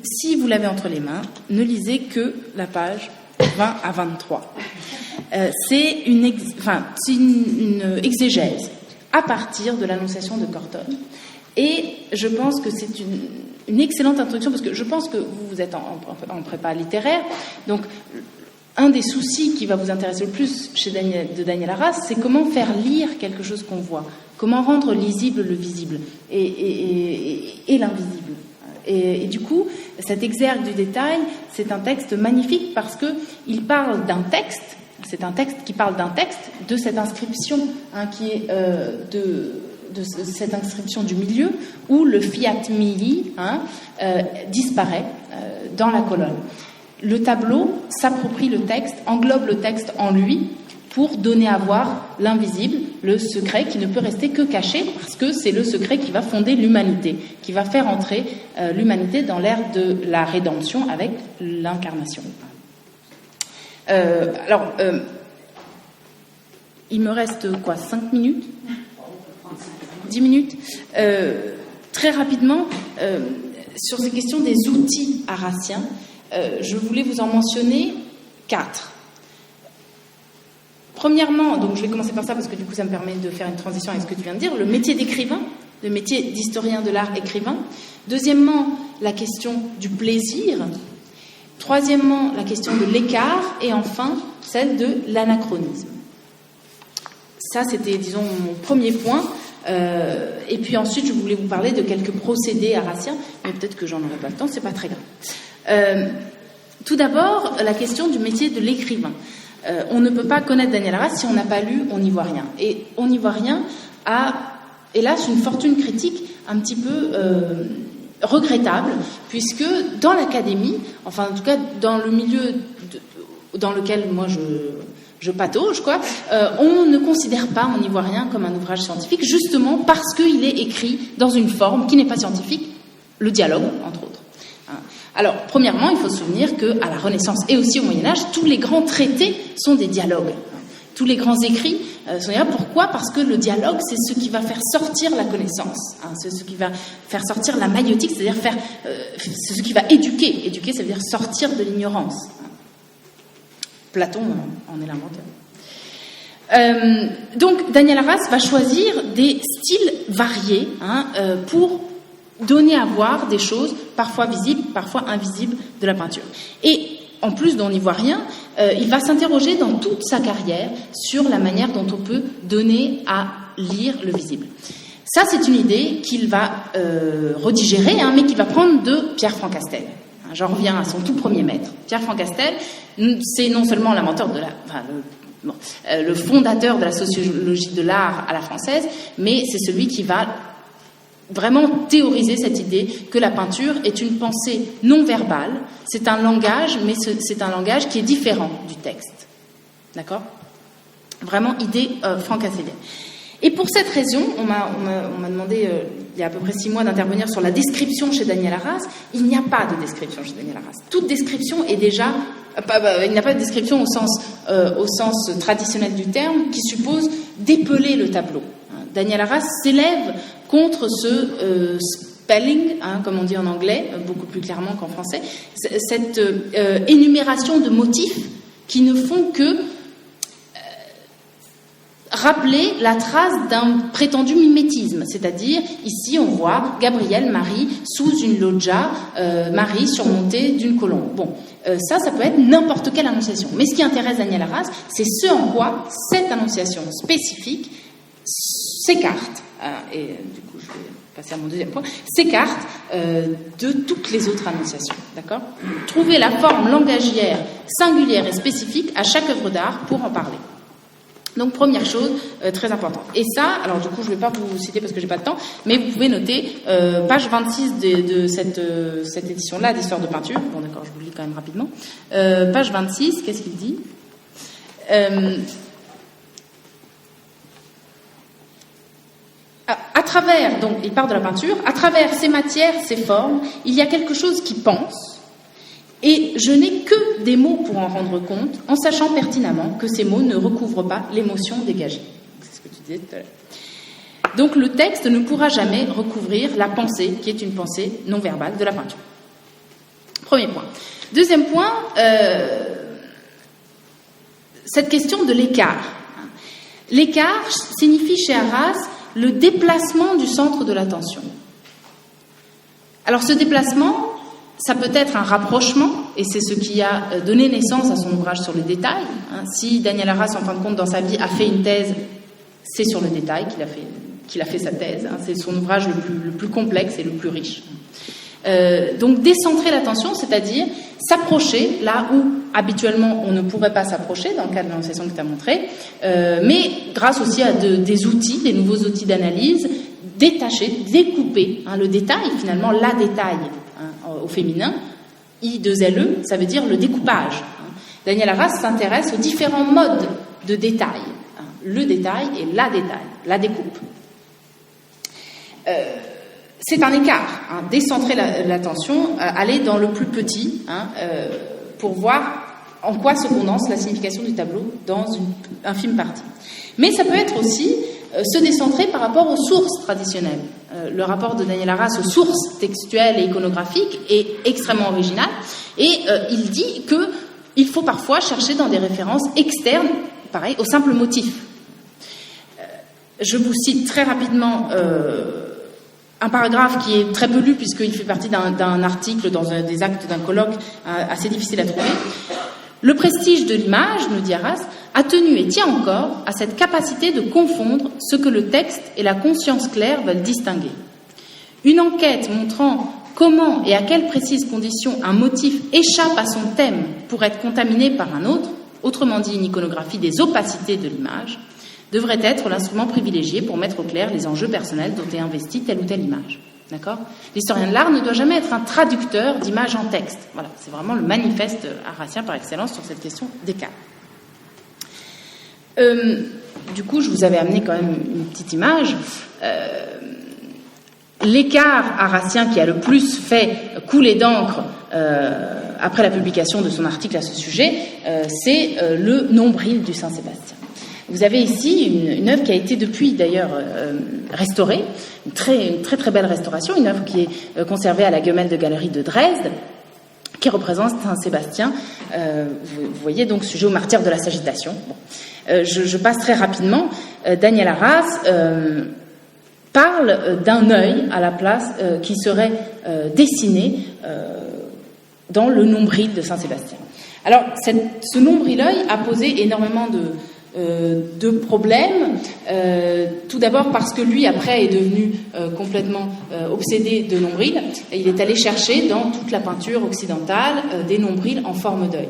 S1: Si vous l'avez entre les mains, ne lisez que la page 20 à 23. C'est une exégèse à partir de l'Annonciation de Cortone. Et je pense que c'est une excellente introduction, parce que je pense que vous êtes en prépa littéraire, donc un des soucis qui va vous intéresser le plus de Daniel Arras, c'est comment faire lire quelque chose qu'on voit, comment rendre lisible le visible et l'invisible. Et du coup, cet exergue du détail, c'est un texte magnifique parce qu'il parle d'un texte, c'est un texte qui parle d'un texte, de cette inscription qui est de cette inscription du milieu, où le fiat mihi disparaît dans la colonne. Le tableau s'approprie le texte, englobe le texte en lui, pour donner à voir l'invisible, le secret qui ne peut rester que caché, parce que c'est le secret qui va fonder l'humanité, qui va faire entrer l'humanité dans l'ère de la rédemption avec l'incarnation. Il me reste 5 minutes 10 minutes. Très rapidement, sur ces questions des outils harassiens, je voulais vous en mentionner 4. Premièrement, donc je vais commencer par ça parce que du coup ça me permet de faire une transition avec ce que tu viens de dire, le métier d'écrivain, le métier d'historien de l'art écrivain. Deuxièmement, la question du plaisir. Troisièmement, la question de l'écart. Et enfin, celle de l'anachronisme. Ça, c'était, disons, mon premier point. Et puis ensuite, je voulais vous parler de quelques procédés harassiens, mais peut-être que j'en aurai pas le temps, c'est pas très grave. Tout d'abord, la question du métier de l'écrivain. On ne peut pas connaître Daniel Arras si on n'a pas lu On n'y voit rien. Et On n'y voit rien a, hélas, une fortune critique un petit peu regrettable, puisque dans l'académie, enfin en tout cas dans le milieu dans lequel moi je patauge, on ne considère pas On n'y voit rien comme un ouvrage scientifique, justement parce qu'il est écrit dans une forme qui n'est pas scientifique, le dialogue, entre autres. Alors, premièrement, il faut se souvenir qu'à la Renaissance et aussi au Moyen-Âge, tous les grands traités sont des dialogues. Tous les grands écrits sont là. Pourquoi ? Parce que le dialogue, c'est ce qui va faire sortir la connaissance. C'est ce qui va faire sortir la maïotique, c'est-à-dire c'est ce qui va éduquer. Éduquer, ça veut dire sortir de l'ignorance. Platon en est l'inventeur. Donc, Daniel Arras va choisir des styles variés pour donner à voir des choses parfois visibles, parfois invisibles de la peinture. Et en plus d'On n'y voit rien, il va s'interroger dans toute sa carrière sur la manière dont on peut donner à lire le visible. Ça, c'est une idée qu'il va redigérer, mais qu'il va prendre de Pierre Francastel. J'en reviens à son tout premier maître. Pierre Francastel, c'est non seulement l'inventeur de le fondateur de la sociologie de l'art à la française, mais c'est celui qui va vraiment théoriser cette idée que la peinture est une pensée non verbale, c'est un langage, mais c'est un langage qui est différent du texte. D'accord ? Vraiment idée francastélienne. Et pour cette raison, on m'a demandé il y a à peu près 6 mois d'intervenir sur la description chez Daniel Arras. Il n'y a pas de description chez Daniel Arras. Toute description est déjà... il n'y a pas de description au sens traditionnel du terme qui suppose d'épeler le tableau. Daniel Arras s'élève contre ce spelling, comme on dit en anglais, beaucoup plus clairement qu'en français, cette énumération de motifs qui ne font que rappeler la trace d'un prétendu mimétisme. C'est-à-dire, ici, on voit Gabriel, Marie, sous une loggia, Marie surmontée d'une colombe. Bon, ça peut être n'importe quelle annonciation. Mais ce qui intéresse Daniel Arras, c'est ce en quoi cette annonciation spécifique s'écarte, et du coup je vais passer à mon deuxième point, s'écarte de toutes les autres annonciations. D'accord ? Trouver la forme langagière singulière et spécifique à chaque œuvre d'art pour en parler. Donc première chose très importante. Et ça, alors du coup je ne vais pas vous citer parce que j'ai pas de temps, mais vous pouvez noter page 26 de cette édition-là d'Histoire de peinture. Bon d'accord, je vous le lis quand même rapidement. Page 26, qu'est-ce qu'il dit ? À travers, donc il part de la peinture, à travers ces matières, ces formes, il y a quelque chose qui pense, et je n'ai que des mots pour en rendre compte, en sachant pertinemment que ces mots ne recouvrent pas l'émotion dégagée. C'est ce que tu disais tout à l'heure. Donc le texte ne pourra jamais recouvrir la pensée, qui est une pensée non verbale de la peinture. Premier point. Deuxième point, cette question de l'écart. L'écart signifie chez Arras le déplacement du centre de l'attention. Alors ce déplacement, ça peut être un rapprochement, et c'est ce qui a donné naissance à son ouvrage sur le détail. Si Daniel Arras, en fin de compte, dans sa vie, a fait une thèse, c'est sur le détail qu'il a fait sa thèse. C'est son ouvrage le plus complexe et le plus riche. Donc décentrer l'attention, c'est-à-dire s'approcher là où habituellement on ne pourrait pas s'approcher dans le cadre de l'annonciation que tu as montré, mais grâce aussi à des outils, des nouveaux outils d'analyse, détacher, découper le détail, finalement la détail au féminin, I2LE, ça veut dire le découpage. Daniel Arras s'intéresse aux différents modes de détail, le détail et la découpe. C'est un écart, décentrer l'attention, aller dans le plus petit, pour voir en quoi se condense la signification du tableau dans une infime partie. Mais ça peut être aussi se décentrer par rapport aux sources traditionnelles. Le rapport de Daniel Arras aux sources textuelles et iconographiques est extrêmement original, et il dit qu'il faut parfois chercher dans des références externes, pareil, au simple motif. Je vous cite très rapidement un paragraphe qui est très peu lu puisqu'il fait partie d'un article dans des actes d'un colloque assez difficile à trouver. Le prestige de l'image, nous dit Arras, a tenu et tient encore à cette capacité de confondre ce que le texte et la conscience claire veulent distinguer. Une enquête montrant comment et à quelles précises conditions un motif échappe à son thème pour être contaminé par un autre, autrement dit une iconographie des opacités de l'image, devrait être l'instrument privilégié pour mettre au clair les enjeux personnels dont est investie telle ou telle image. D'accord ? L'historien de l'art ne doit jamais être un traducteur d'images en texte. Voilà, c'est vraiment le manifeste arrasien par excellence sur cette question d'écart. Du coup, je vous avais amené quand même une petite image. L'écart arrasien qui a le plus fait couler d'encre après la publication de son article à ce sujet, c'est le nombril du Saint-Sébastien. Vous avez ici une œuvre qui a été depuis d'ailleurs restaurée, une très belle restauration, une œuvre qui est conservée à la Gemäldegalerie de Dresde, qui représente Saint-Sébastien. Vous voyez donc sujet au martyre de la Sagitation. Bon. Je passe très rapidement. Daniel Arras parle d'un œil à la place qui serait dessiné dans le nombril de Saint-Sébastien. Alors, ce nombril-œil a posé énormément de problèmes, tout d'abord parce que lui après est devenu complètement obsédé de nombril, et il est allé chercher dans toute la peinture occidentale des nombrils en forme d'œil.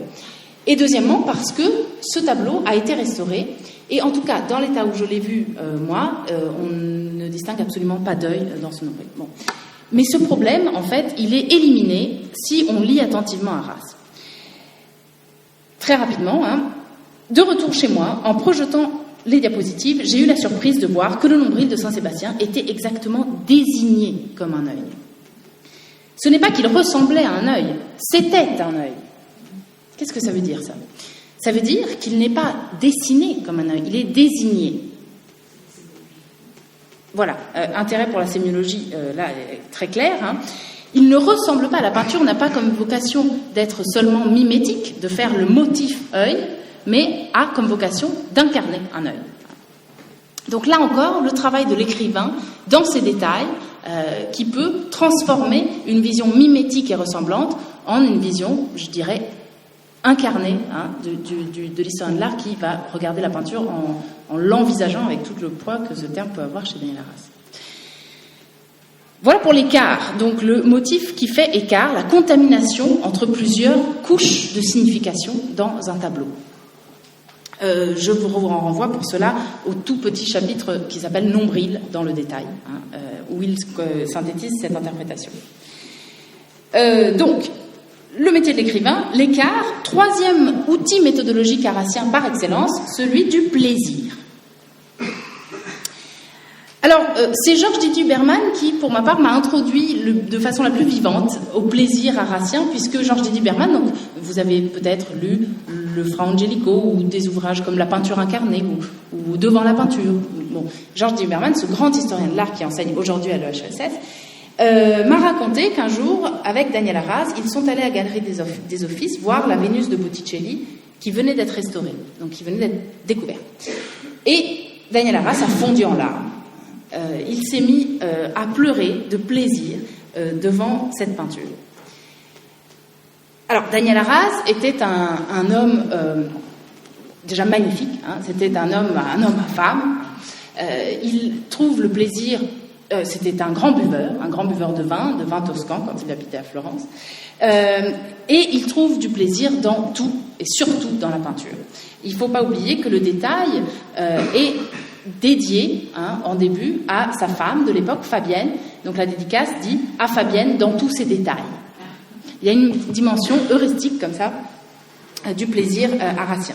S1: Et deuxièmement parce que ce tableau a été restauré, et en tout cas dans l'état où je l'ai vu moi, on ne distingue absolument pas d'œil dans ce nombril. Bon. Mais ce problème en fait il est éliminé si on lit attentivement Arras. Très rapidement, de retour chez moi, en projetant les diapositives, j'ai eu la surprise de voir que le nombril de Saint-Sébastien était exactement désigné comme un œil. Ce n'est pas qu'il ressemblait à un œil, c'était un œil. Qu'est-ce que ça veut dire, ça ? Ça veut dire qu'il n'est pas dessiné comme un œil, il est désigné. Voilà, intérêt pour la sémiologie, là, très clair. Il ne ressemble pas, la peinture n'a pas comme vocation d'être seulement mimétique, de faire le motif œil, mais a comme vocation d'incarner un œil. Donc là encore, le travail de l'écrivain dans ces détails qui peut transformer une vision mimétique et ressemblante en une vision, je dirais, incarnée de l'historien de l'art qui va regarder la peinture en l'envisageant avec tout le poids que ce terme peut avoir chez Daniel Arras. Voilà pour l'écart, donc le motif qui fait écart, la contamination entre plusieurs couches de signification dans un tableau. Je vous renvoie pour cela au tout petit chapitre qui s'appelle « Nombril » dans le détail, où il synthétise cette interprétation. Donc, le métier de l'écrivain, l'écart, troisième outil méthodologique arrasien par excellence, celui du plaisir. Alors, c'est Georges Didier Berman qui, pour ma part, m'a introduit de façon la plus vivante au plaisir arrasien, puisque Georges Didier Berman, donc, vous avez peut-être lu le Fra Angelico ou des ouvrages comme La peinture incarnée ou Devant la peinture. Bon, Georges Didier Berman, ce grand historien de l'art qui enseigne aujourd'hui à l'EHESS, m'a raconté qu'un jour, avec Daniel Arras, ils sont allés à la Galerie des Offices voir la Vénus de Botticelli qui venait d'être restaurée, donc qui venait d'être découverte. Et Daniel Arras a fondu en larmes. Il s'est mis à pleurer de plaisir devant cette peinture. Alors, Daniel Arras était un homme déjà magnifique, c'était un homme à femme. Il trouve le plaisir c'était un grand buveur de vin toscan quand il habitait à Florence. Et il trouve du plaisir dans tout, et surtout dans la peinture. Il ne faut pas oublier que le détail est dédié, en début, à sa femme de l'époque, Fabienne. Donc la dédicace dit « à Fabienne dans tous ses détails ». Il y a une dimension heuristique comme ça du plaisir harassien.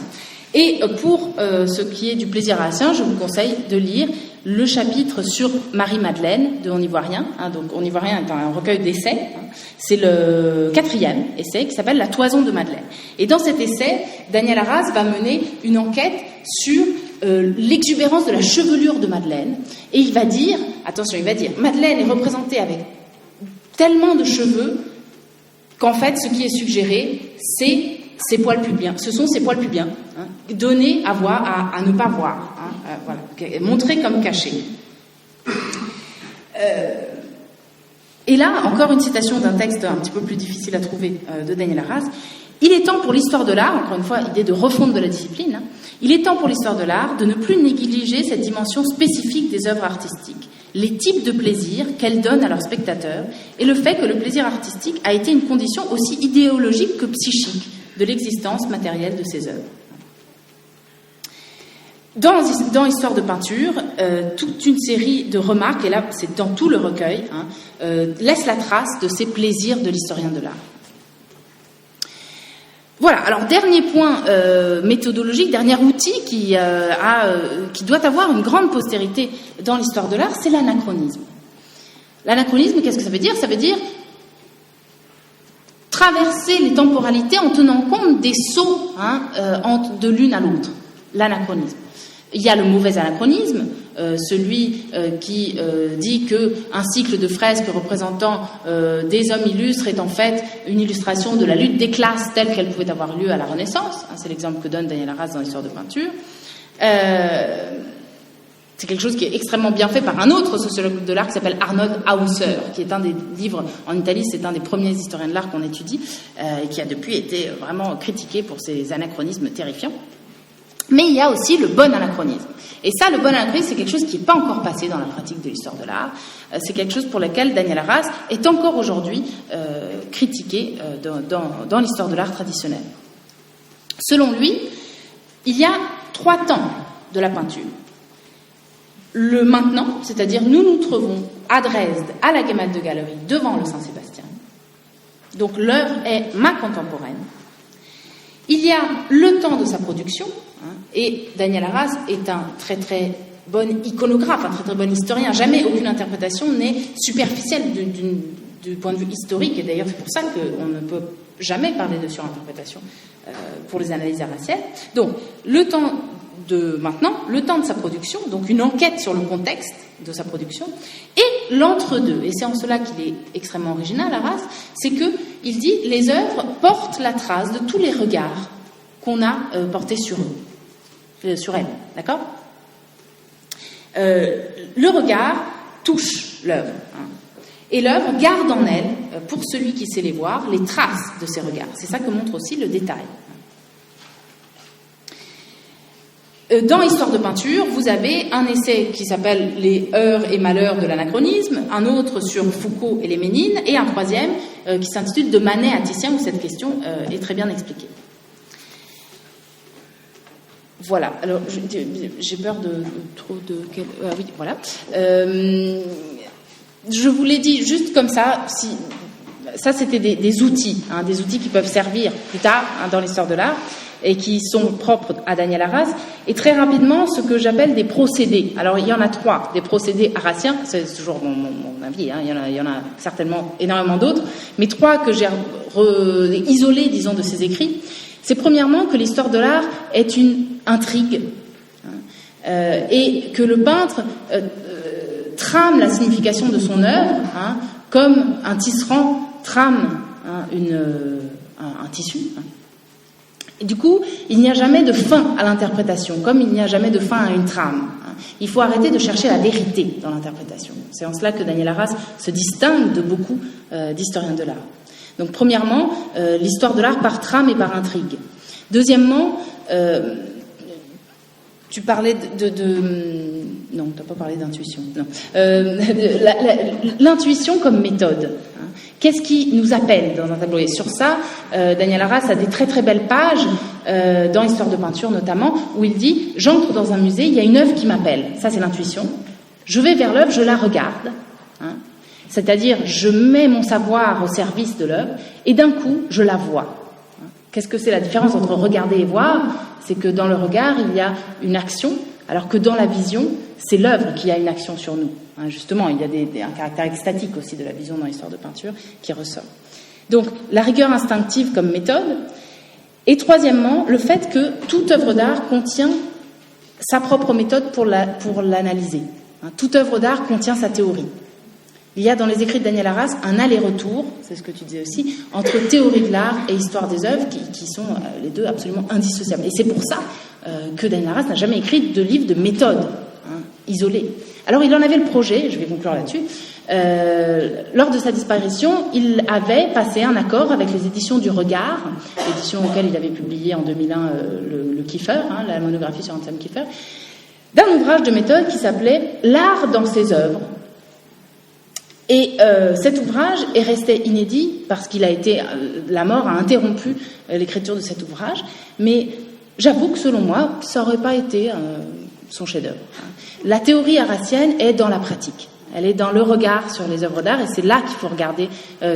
S1: Et pour ce qui est du plaisir harassien, je vous conseille de lire le chapitre sur Marie-Madeleine de On Ivoirien. Donc On Ivoirien est un recueil d'essais. C'est le 4e essai qui s'appelle La toison de Madeleine. Et dans cet essai, Daniel Arras va mener une enquête sur l'exubérance de la chevelure de Madeleine. Et il va dire, Madeleine est représentée avec tellement de cheveux qu'en fait, ce qui est suggéré, c'est ses poils pubiens. Ce sont ses poils pubiens, donnés à voir, à ne pas voir, montrés comme cachés. Et là, encore une citation d'un texte un petit peu plus difficile à trouver de Daniel Arras. Il est temps pour l'histoire de l'art, encore une fois, idée de refonte de la discipline, il est temps pour l'histoire de l'art de ne plus négliger cette dimension spécifique des œuvres artistiques, les types de plaisir qu'elles donnent à leurs spectateurs et le fait que le plaisir artistique a été une condition aussi idéologique que psychique de l'existence matérielle de ces œuvres. Dans Histoire de peinture, toute une série de remarques, et là c'est dans tout le recueil, laisse la trace de ces plaisirs de l'historien de l'art. Voilà, alors dernier point méthodologique, dernier outil qui doit avoir une grande postérité dans l'histoire de l'art, c'est l'anachronisme. L'anachronisme, qu'est-ce que ça veut dire ? Ça veut dire traverser les temporalités en tenant compte des sauts de l'une à l'autre. L'anachronisme. Il y a le mauvais anachronisme, celui qui dit qu'un cycle de fresques représentant des hommes illustres est en fait une illustration de la lutte des classes telle qu'elle pouvait avoir lieu à la Renaissance. C'est l'exemple que donne Daniel Arras dans l'Histoire de peinture. C'est quelque chose qui est extrêmement bien fait par un autre sociologue de l'art qui s'appelle Arnold Hauser, qui est un des livres en Italie, c'est un des premiers historiens de l'art qu'on étudie, et qui a depuis été vraiment critiqué pour ses anachronismes terrifiants. Mais il y a aussi le bon anachronisme. Et ça, le bon anachronisme, c'est quelque chose qui n'est pas encore passé dans la pratique de l'histoire de l'art. C'est quelque chose pour lequel Daniel Arras est encore aujourd'hui critiqué dans l'histoire de l'art traditionnelle. Selon lui, il y a 3 temps de la peinture. Le maintenant, c'est-à-dire nous nous trouvons à Dresde, à la Gemäldegalerie de Galerie, devant le Saint-Sébastien. Donc l'œuvre est ma contemporaine. Il y a le temps de sa production, et Daniel Arras est un très très bon iconographe, un très très bon historien. Jamais aucune interprétation n'est superficielle du point de vue historique, et d'ailleurs c'est pour ça qu'on ne peut jamais parler de surinterprétation pour les analyses arrasiennes. Donc le temps de maintenant, le temps de sa production, donc une enquête sur le contexte de sa production, et l'entre-deux. Et c'est en cela qu'il est extrêmement original, Arras, c'est qu'il dit les œuvres portent la trace de tous les regards qu'on a portés sur elles. D'accord ? Le regard touche l'œuvre. Et l'œuvre garde en elle, pour celui qui sait les voir, les traces de ces regards. C'est ça que montre aussi le détail. Dans Histoire de peinture, vous avez un essai qui s'appelle « Les heures et malheurs de l'anachronisme », un autre sur Foucault et les Ménines, et un troisième qui s'intitule « De Manet à Titien », où cette question est très bien expliquée. Voilà, alors j'ai peur de trop de... oui, voilà. Je vous l'ai dit juste comme ça, ça c'était des outils, des outils qui peuvent servir plus tard dans l'histoire de l'art, et qui sont propres à Daniel Arras, et très rapidement ce que j'appelle des procédés. Alors il y en a 3, des procédés arrasiens, c'est toujours mon avis, il y en a certainement énormément d'autres, mais 3 que j'ai isolés, disons, de ses écrits. C'est premièrement que l'histoire de l'art est une intrigue, et que le peintre trame la signification de son œuvre, comme un tisserand trame un tissu. Et du coup, il n'y a jamais de fin à l'interprétation, comme il n'y a jamais de fin à une trame. Il faut arrêter de chercher la vérité dans l'interprétation. C'est en cela que Daniel Arras se distingue de beaucoup d'historiens de l'art. Donc, premièrement, l'histoire de l'art par trame et par intrigue. Deuxièmement, tu parlais Non, tu n'as pas parlé d'intuition. Non. L'intuition comme méthode. Hein. Qu'est-ce qui nous appelle dans un tableau? Et sur ça, Daniel Arras a des très très belles pages, dans Histoire de peinture notamment, où il dit « J'entre dans un musée, il y a une œuvre qui m'appelle. » Ça, c'est l'intuition. Je vais vers l'œuvre, je la regarde. Hein. C'est-à-dire, je mets mon savoir au service de l'œuvre, et d'un coup, je la vois. Qu'est-ce que c'est la différence entre regarder et voir? C'est que dans le regard, il y a une action, alors que dans la vision, c'est l'œuvre qui a une action sur nous. Hein, justement, il y a un caractère extatique aussi de la vision dans l'histoire de peinture qui ressort. Donc, la rigueur instinctive comme méthode. Et troisièmement, le fait que toute œuvre d'art contient sa propre méthode pour l'analyser. Hein, toute œuvre d'art contient sa théorie. Il y a dans les écrits de Daniel Arras un aller-retour, c'est ce que tu disais aussi, entre théorie de l'art et histoire des œuvres, qui sont les deux absolument indissociables. Et c'est pour ça que Daniel Arras n'a jamais écrit de livre de méthode, hein, isolé. Alors il en avait le projet, je vais conclure là-dessus. Lors de sa disparition, il avait passé un accord avec les éditions du Regard, édition auquel il avait publié en 2001 le Kiefer, hein, la monographie sur Anselm Kiefer, d'un ouvrage de méthode qui s'appelait « L'art dans ses œuvres ». Et cet ouvrage est resté inédit parce qu'il a été, la mort a interrompu l'écriture de cet ouvrage, mais j'avoue que selon moi, ça n'aurait pas été son chef-d'œuvre. La théorie arassienne est dans la pratique. Elle est dans le regard sur les œuvres d'art et c'est là qu'il faut regarder,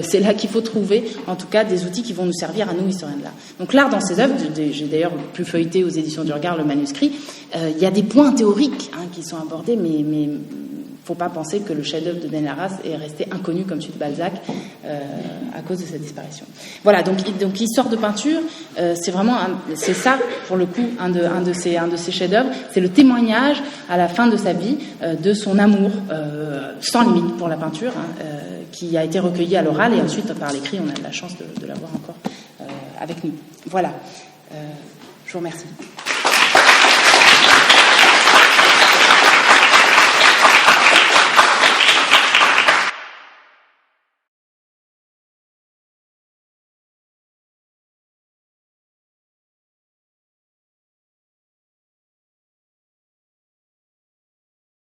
S1: c'est là qu'il faut trouver en tout cas des outils qui vont nous servir à nous, historiens de l'art. Donc l'art dans ses œuvres, j'ai d'ailleurs pu feuilleter aux éditions du Regard le manuscrit, il y a des points théoriques hein, qui sont abordés, mais faut pas penser que le chef-d'œuvre de Daniel Arras est resté inconnu comme celui de Balzac à cause de sa disparition. Voilà, donc Histoire de peinture, c'est vraiment, c'est ça pour le coup un de ses chefs-d'œuvre, c'est le témoignage à la fin de sa vie de son amour sans limite pour la peinture, hein, qui a été recueilli à l'oral et ensuite par l'écrit. On a de la chance de l'avoir encore avec nous. Voilà, je vous remercie.